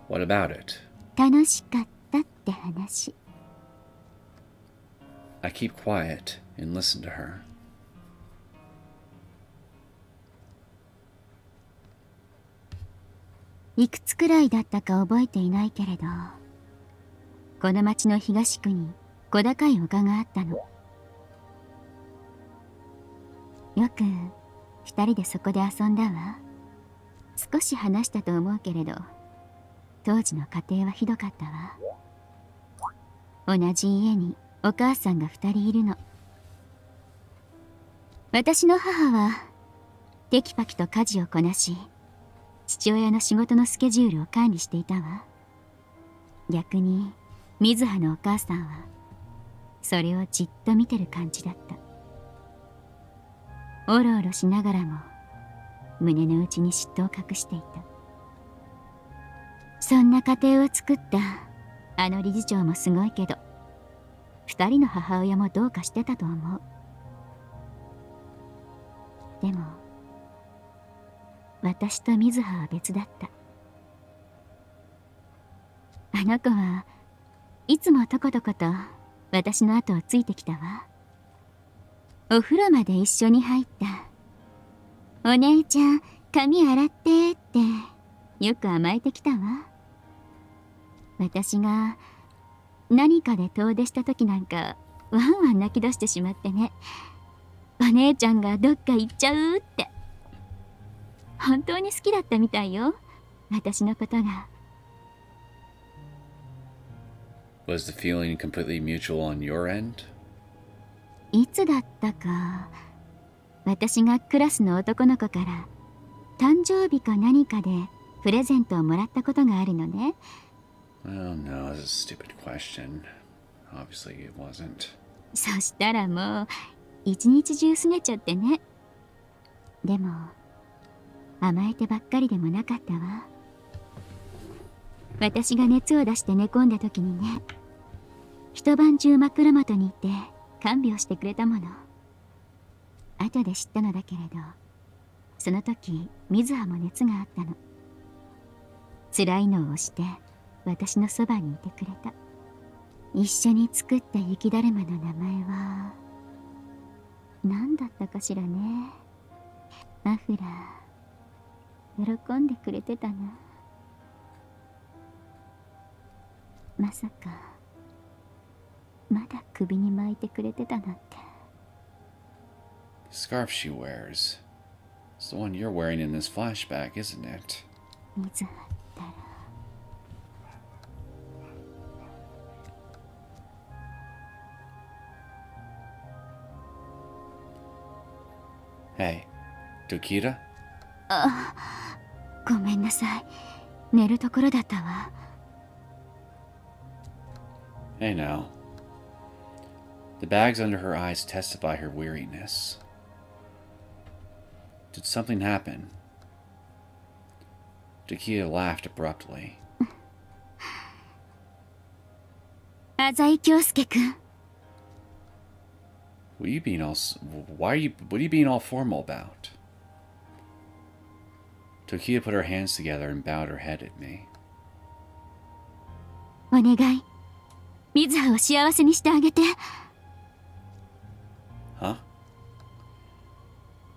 What about it? 楽しかったって話。 I keep quiet and listen to her. いくつくらいだったか覚えていないけれど、この町の東区に小高い丘があったの。よく二人でそこで遊んだわ。少し話したと思うけれど、当時の家庭はひどかったわ。同じ家にお母さんが二人いるの。私の母はテキパキと家事をこなし、父親の仕事のスケジュールを管理していたわ。逆に水葉のお母さんはそれをじっと見てる感じだった。おろおろしながらも胸の内に嫉妬を隠していた。そんな家庭を作ったあの理事長もすごいけど、二人の母親もどうかしてたと思う。でも私と水葉は別だった。あの子はいつもとことこと私の後をついてきたわ。お風呂まで一緒に入った。お姉ちゃん髪洗ってってよく甘えてきたわ。私が何かで遠出した時なんかワンワン泣き出してしまってね。お姉ちゃんがどっか行っちゃうって。本当に好きだったみたいよ、私のことが。Was the feeling completely mutual on your end? いつだったか、私がクラスの男の子から誕生日か何かでプレゼントをもらったことがあるのね。Oh no, this is a stupid question. Obviously it wasn't. そしたらもう一日中拗ねちゃってね。でも甘えてばっかりでもなかったわ。私が熱を出して寝込んだ時にね、一晩中枕元にいて看病してくれたもの。後で知ったのだけれど、その時水葉も熱があったの。辛いのを押して私のそばにいてくれた。一緒に作った雪だるまの名前は何だったかしらね。マフラー喜んでくれてたな。まさかまだ首に巻いてくれてたなんて。 The scarf she wears. It's the one you're wearing in this flashback, isn't it? 水葉ったらHey, Tokita? ごめんなさい、寝るところだったわ。 Hey now. The bags under her eyes testify her weariness. Did something happen? Tokita laughed abruptly. 浅井京介くん、 What are you being all? What are you being all formal about? Tokita put her hands together and bowed her head at me. お願い、水葉を幸せにしてあげて。 Huh?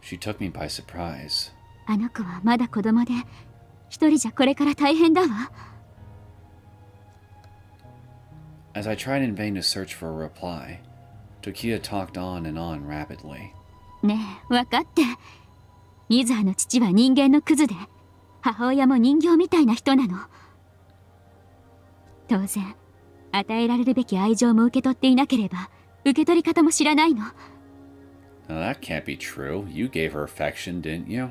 She took me by surprise. あの子はまだ子供で、一人じゃこれから大変だわ。 As I tried in vain to search for a reply, Tokita talked on and on rapidly. ねえ、分かって。水葉の父は人間のクズで、母親も人形みたいな人なの。当然与えられるべき愛情も受け取っていなければ、受け取り方も知らないの。 Now that can't be true. You gave her affection, didn't you?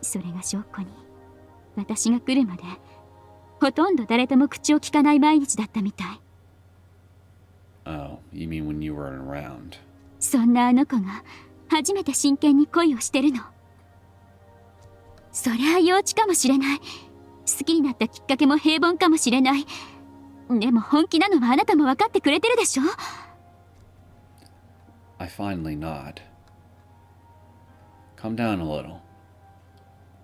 それが証拠に、私が来るまでほとんど誰とも口を聞かない毎日だったみたい。 Oh, you mean when you weren't around? そんなあの子が初めて真剣に恋をしてるの。そりゃあ幼稚かもしれない。好きになったきっかけも平凡かもしれない。でも本気なのはあなたも分かってくれてるでしょ。 I finally nod. Calm down a little.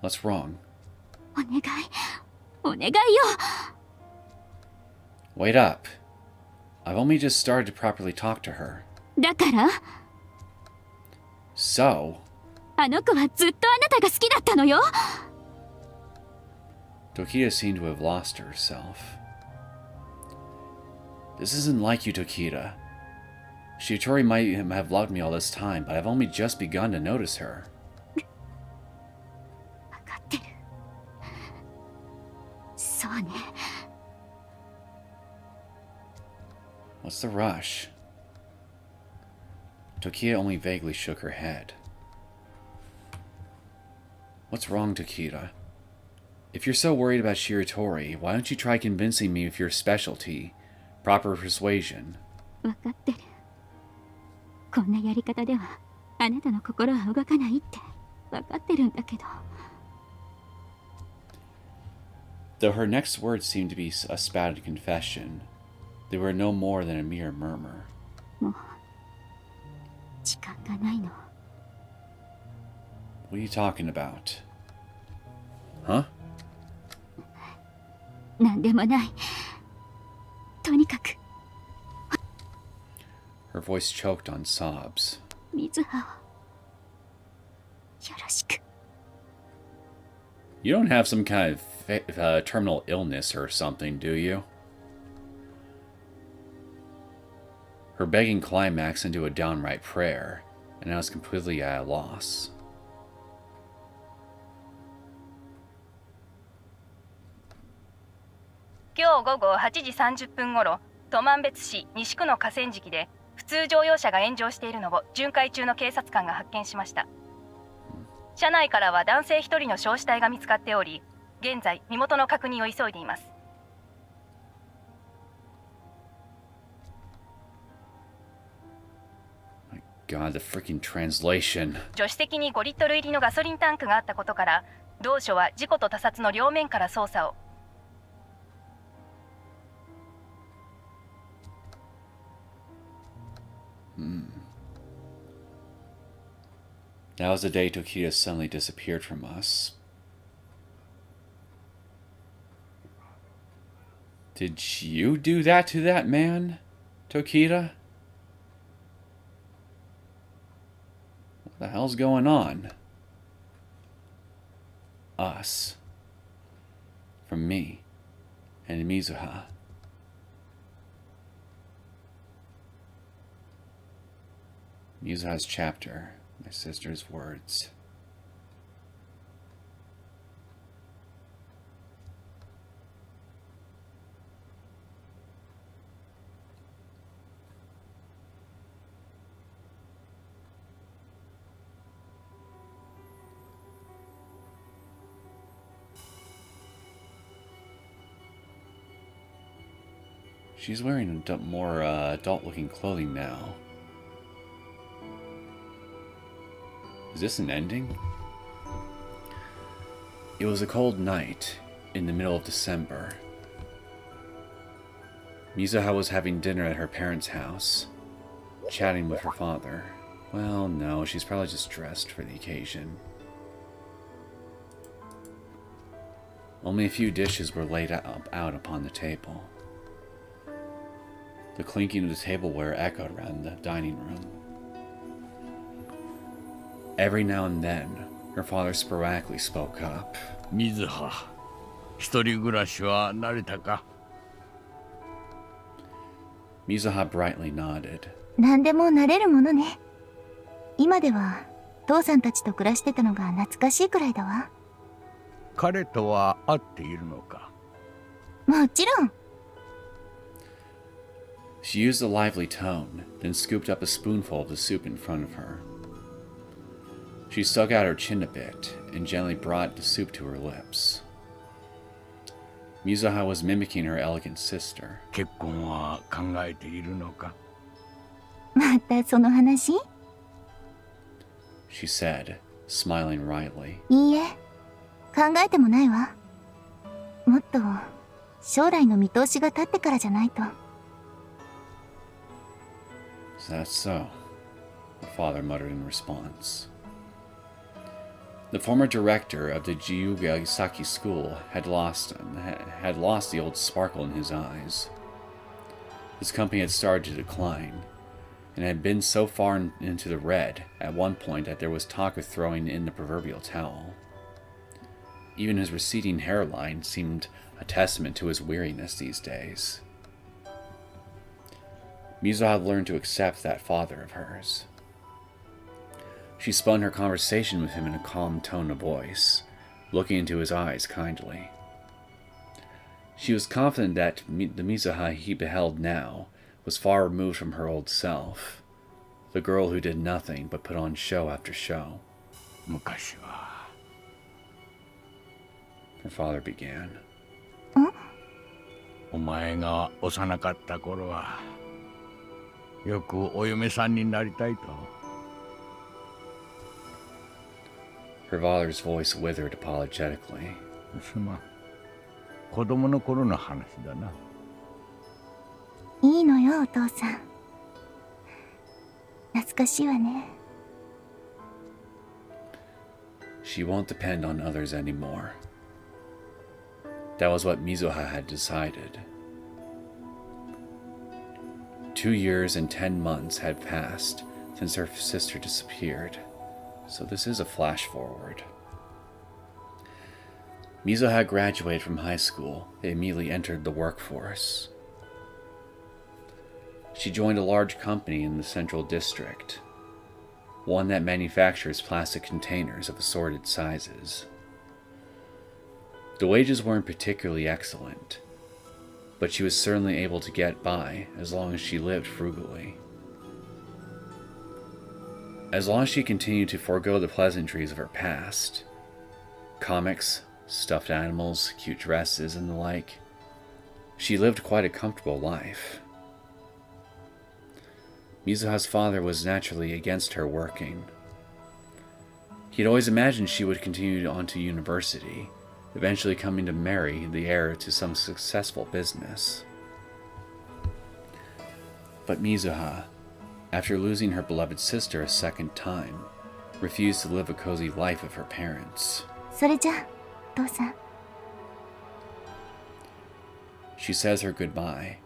What's wrong? お願い、お願いよ。 Wait up. I've only just started to properly talk to her. だから So, あの子はずっとあなたが好きだったのよ。 Tokita seemed to have lost herself. This isn't like you, Tokita. Shiratori might have loved me all this time, but I've only just begun to notice her. 分かってる。そうね。 What's the rush? Tokita only vaguely shook her head. What's wrong, Tokita? If you're so worried about Shiratori, why don't you try convincing me of your specialty, proper persuasion? 分かってる。こんなやり方ではあなたの心は動かないって分かってるんだけど。 Though her next words seemed to be a spouted confession, they were no more than a mere murmur. もう時間がないの。 What are you talking about? Huh? なんでもない。とにかく Her voice choked on sobs. 水葉をよろしく。 You don't have some kind of terminal illness or something, do you? Her begging climaxed into a downright prayer, and I was completely at a loss. 今日午後8時30分頃、トマン別市西区の河川敷で普通乗用車が炎上しているのを巡回中の警察官が発見しました。車内からは男性1人の焼死体が見つかっており、現在身元の確認を急いでいます。God, the freaking translation. 助手席に5リットル入りのガソリンタンクがあったことから、同署は事故と他殺の両面から捜査を。That was the day Tokita suddenly disappeared from us. Did you do that to that man, Tokita? What the hell's going on? Us. From me and Mizuha. Mizuha's chapter. My sister's words. She's wearing more adult-looking clothing now. Is this an ending? It was a cold night in the middle of December. Mizuha was having dinner at her parents' house, chatting with her father. Well, no, she's probably just dressed for the occasion. Only a few dishes were laid out upon the table. The clinking of the tableware echoed around the dining room. Every now and then, her father sporadically spoke up. Mizuha, 一人暮らしは慣れたか? Mizuha brightly nodded. 何でも慣れるものね。今では父さんたちと暮らしてたのが懐かしいくらいだわ。彼とは会っているのか? もちろん。She used a lively tone, then scooped up a spoonful of the soup in front of her. She stuck out her chin a bit and gently brought the soup to her lips. Mizuha was mimicking her elegant sister. 結婚は考えているのか? またその話? She said, smiling wryly. いいえ、考えてもないわ。もっと将来の見通しが立ってからじゃないと。Is that so? Her father muttered in response. The former director of the Jiugasaki school had lost the old sparkle in his eyes. His company had started to decline, and had been so far into the red at one point that there was talk of throwing in the proverbial towel. Even his receding hairline seemed a testament to his weariness these days. Mizuha had learned to accept that father of hers. She spun her conversation with him in a calm tone of voice, looking into his eyes kindly. She was confident that the Mizuha he beheld now was far removed from her old self, the girl who did nothing but put on show after show. 昔は Her father began. お前が幼かった頃はよくお嫁さんになりたいと。 Her father's voice withered apologetically. すまん。子供の頃の話だな。いいのよ、お父さん。懐かしいわね。She won't depend on others anymore. That was what Mizuha had decided. 2 years and 10 months had passed since her sister disappeared, so this is a flash forward. Mizuha graduated from high school and immediately entered the workforce. She joined a large company in the central district, one that manufactures plastic containers of assorted sizes. The wages weren't particularly excellent, but she was certainly able to get by as long as she lived frugally. As long as she continued to forego the pleasantries of her past, comics, stuffed animals, cute dresses, and the like, she lived quite a comfortable life. Mizuha's father was naturally against her working. He had always imagined she would continue on to university, eventually coming to marry the heir to some successful business. But Mizuha, after losing her beloved sister a second time, refused to live a cozy life with her parents. それじゃ、父さん。 She says her goodbye,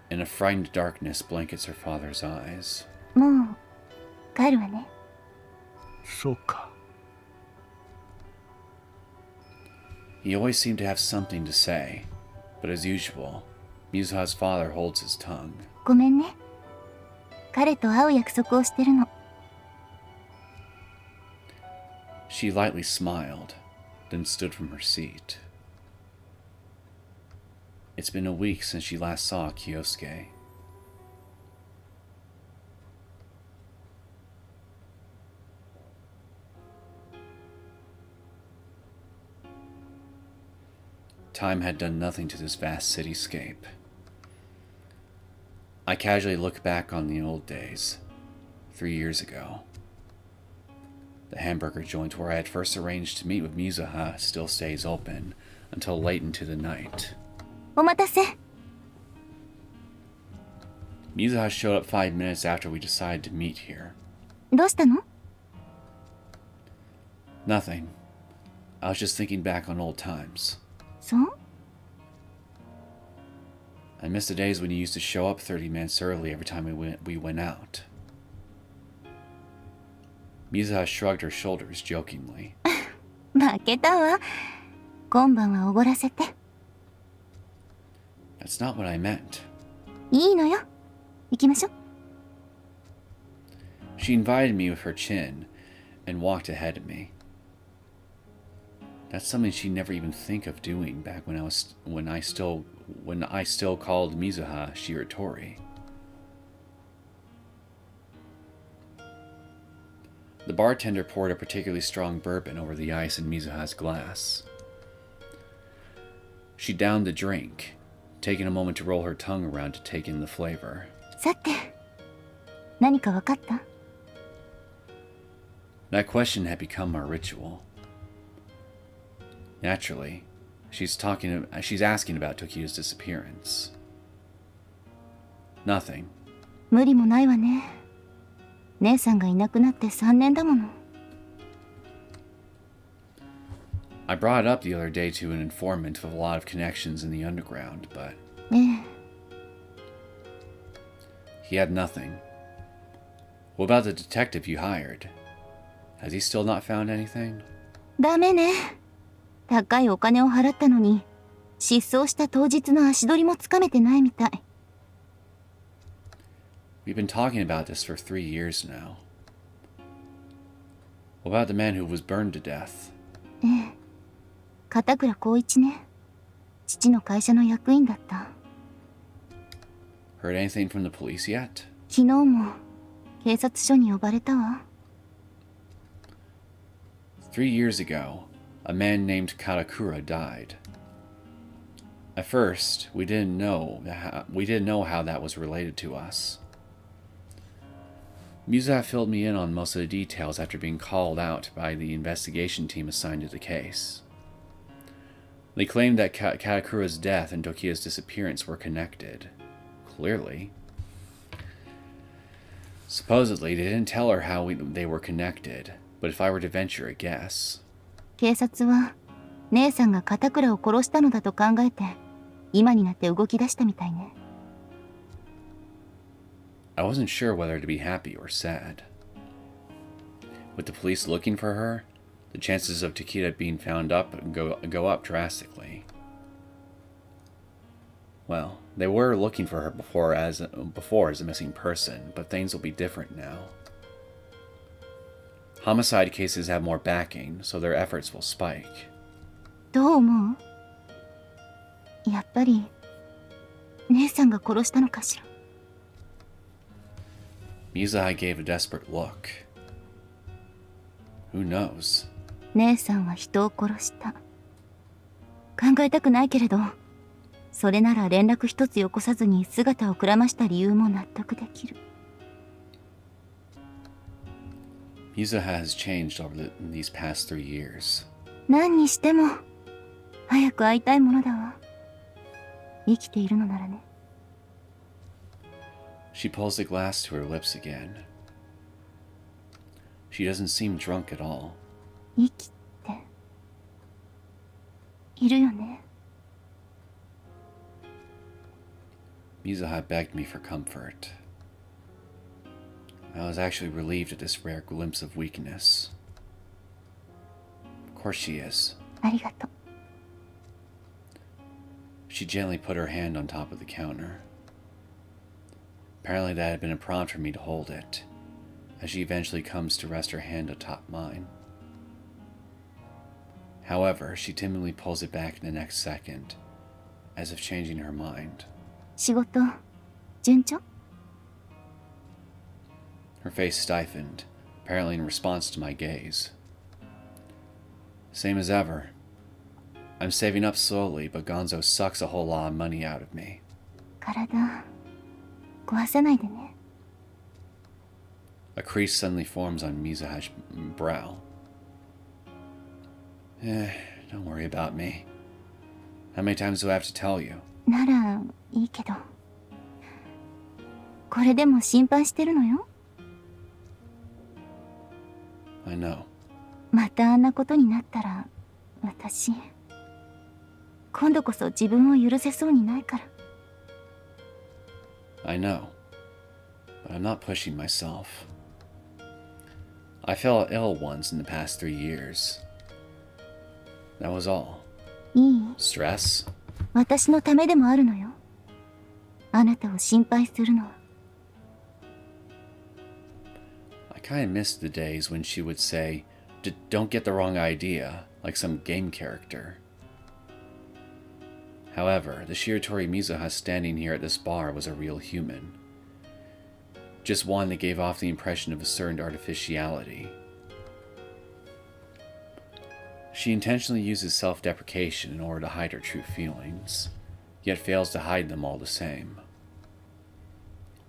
and a frightened darkness blankets her father's eyes. もう帰るわね。そうか。 He always seemed to have something to say, but as usual, Mizuha's father holds his tongue. ごめんね。彼と会う約束をしてるの。 She lightly smiled, then stood from her seat. It's been a week since she last saw Kyosuke. Time had done nothing to this vast cityscape. I casually look back on the old days, 3 years ago. The hamburger joint where I had first arranged to meet with Mizuha still stays open until late into the night. お待たせ。 Mizuha showed up 5 minutes after we decided to meet here. どうしたの？ Nothing. I was just thinking back on old times. そう？ I miss the days when you used to show up 30 minutes early every time we went out. Mizuha shrugged her shoulders jokingly. 負けたわ。今晩はおごらせて。 That's not what I meant. いいのよ。行きましょう。 She invited me with her chin and walked ahead of me. That's something she'd never even think of doing back when I still called Mizuha Shiratori. The bartender poured a particularly strong bourbon over the ice in Mizuha's glass. She downed the drink, taking a moment to roll her tongue around to take in the flavor. さて、何か分かった？ That question had become our ritual. Naturally, she's asking about Tokiyo's disappearance. Nothing. 無理もないわね。姉さんがいなくなって3年だもの。 I brought it up the other day to an informant with a lot of connections in the underground, but ね he had nothing. What about the detective you hired? Has he still not found anything? え、ダメね。高いお金を払ったのに、失踪した当日の足取りもつかめてないみたい。 We've been talking about this for 3 years now. What about the man who was burned to death? ええ、片倉光一ね。父の会社の役員だった。 Heard anything from the police yet? 昨日も警察署に呼ばれたわ。 3 years ago, a man named Karakura died. At first, we didn't know how that was related to us. Mizuha filled me in on most of the details after being called out by the investigation team assigned to the case. They claimed that Katakura's death and Tokiyo's disappearance were connected. Clearly. Supposedly, they didn't tell her how they were connected, but if I were to venture a guess... 警察は姉さんが片倉を殺したのだと考えて今になって動き出したみたいね。 I wasn't sure whether to be happy or sad. With the police looking for her, the chances of Takeda being found go up drastically. Well, they were looking for her before as a missing person, but things will be different now. Homicide cases have more backing, so their efforts will spike. どう思う？やっぱり姉さんが殺したのかしら。 Mizuha gave a desperate look. Who knows? 姉さんは人を殺した。考えたくないけれど、それなら連絡一つよこさずに姿をくらました理由も納得できる。 Mizuha has changed over these past 3 years. 何にしても早く会いたいものだわ。生きているのならね。 She pulls the glass to her lips again. She doesn't seem drunk at all. 生きているよね。 Mizuha begged me for comfort. I was actually relieved at this rare glimpse of weakness. Of course she is. ありがとう。 She gently put her hand on top of the counter. Apparently that had been a prompt for me to hold it, as she eventually comes to rest her hand atop mine. However, she timidly pulls it back in the next second, as if changing her mind. 仕事順調？ Her face stiffened, apparently in response to my gaze. Same as ever. I'm saving up slowly, but Gonzo sucks a whole lot of money out of me. 体壊さないでね。 A crease suddenly forms on Mizuha's brow. Don't worry about me. How many times do I have to tell you? ならいいけど、これでも心配してるのよ。 I know. またあんなことになったら、私今度こそ自分を許せそうにないから。 I know. But I'm not pushing myself. I fell ill once in the past 3 years. That was all. いい？ Stress? 私のためでもあるのよ。あなたを心配するのは。 I kind of missed the days when she would say, "Don't get the wrong idea," like some game character. However, the Shiratori Mizuha standing here at this bar was a real human. Just one that gave off the impression of a certain artificiality. She intentionally uses self-deprecation in order to hide her true feelings, yet fails to hide them all the same.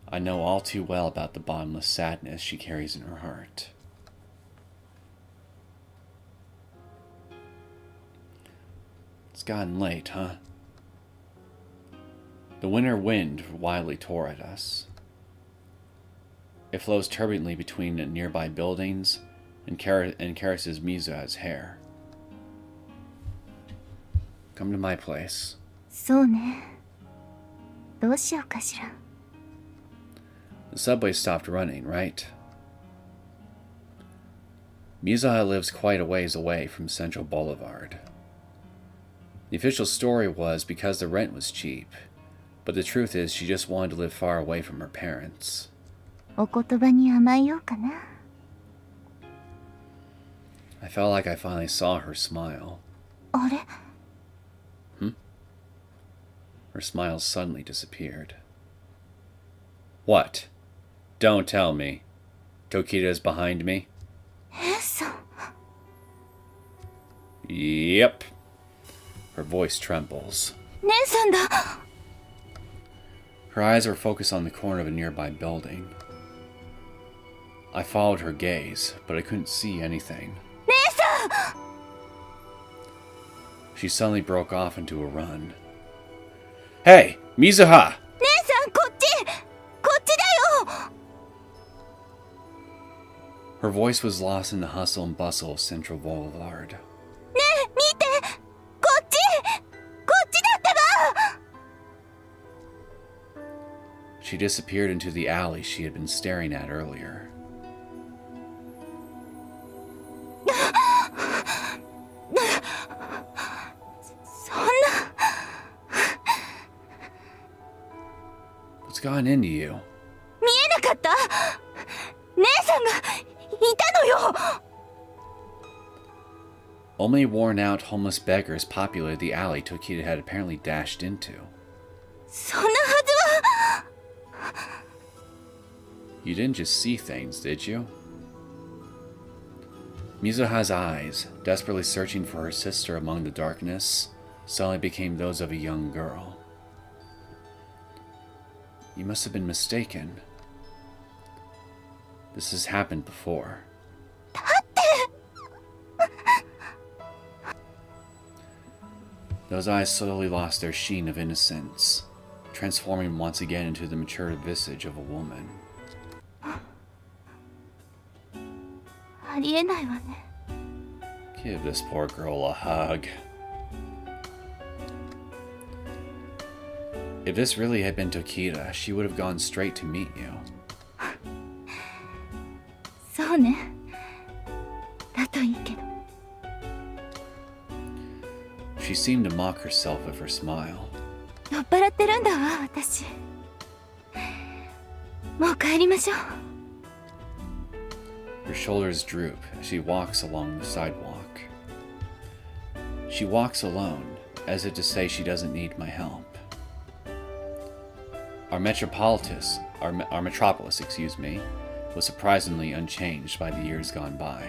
I know all too well about the bottomless sadness she carries in her heart. It's gotten late, huh? The winter wind wildly tore at us. It flows turbulently between nearby buildings and caresses Mizuha's hair. Come to my place. そうね。どうしようかしら。 The subway stopped running, right? Mizuha lives quite a ways away from Central Boulevard. The official story was because the rent was cheap, but the truth is she just wanted to live far away from her parents. お言葉に甘えようかな。 I felt like I finally saw her smile. あれ？ Her smile suddenly disappeared. What? Don't tell me. Tokita's behind me? 姉さん。 Yep. Her voice trembles. 姉さんだ。 Her eyes were focused on the corner of a nearby building. I followed her gaze, but I couldn't see anything. 姉さん。 She suddenly broke off into a run. Hey, Mizuha! 姉さん、こっちだよ。 Her voice was lost in the hustle and bustle of Central Boulevard. ねえ、見て。こっちだってば。 She disappeared into the alley she had been staring at earlier. そんな。 What's gotten into you? 見えなかった。姉さんがいたのよ。 Only worn-out homeless beggars populated the alley Tokita had apparently dashed into. そんなは You didn't just see things, did you? Mizuha's eyes, desperately searching for her sister among the darkness, suddenly became those of a young girl. You must have been mistaken. This has happened before. Those eyes slowly lost their sheen of innocence, transforming once again into the mature visage of a woman. ありえないわね。 Give this poor girl a hug. If this really had been Tokita, she would have gone straight to meet you. そうね。だといいけど。 She seemed to mock herself with her smile. 酔っ払ってるんだわ、私。もう帰りましょう。 Her shoulders droop as she walks along the sidewalk. She walks alone, as if to say she doesn't need my help. Our metropolis, was surprisingly unchanged by the years gone by.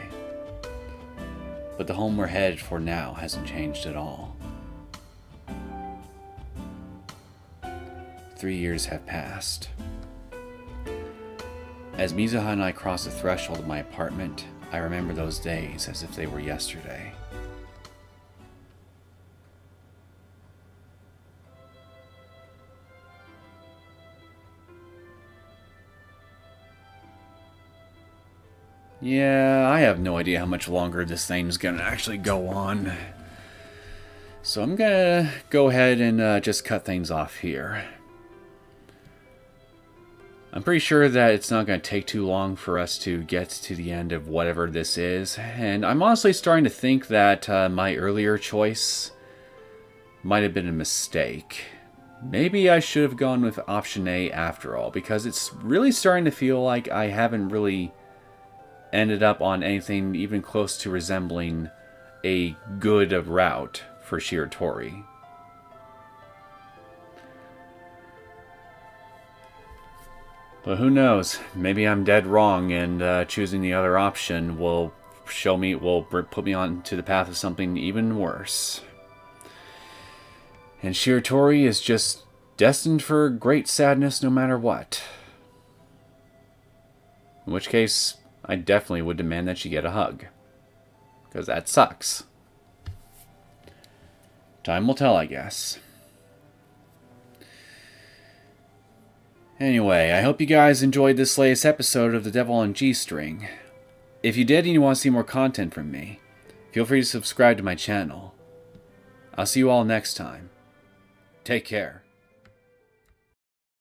But the home we're headed for now hasn't changed at all. 3 years have passed. As Mizuha and I cross the threshold of my apartment, I remember those days as if they were yesterday. Yeah, I have no idea how much longer this thing's gonna actually go on. So I'm gonna go ahead and just cut things off here. I'm pretty sure that it's not going to take too long for us to get to the end of whatever this is. And I'm honestly starting to think that my earlier choice might have been a mistake. Maybe I should have gone with option A after all, because it's really starting to feel like I haven't really ended up on anything even close to resembling a good route for Shiratori. But who knows? Maybe I'm dead wrong, and choosing the other option will put me onto the path of something even worse. And Shiratori is just destined for great sadness no matter what. In which case, I definitely would demand that she get a hug. Because that sucks. Time will tell, I guess. Anyway, I hope you guys enjoyed this latest episode of The Devil on G-String. If you did and you want to see more content from me, feel free to subscribe to my channel. I'll see you all next time. Take care.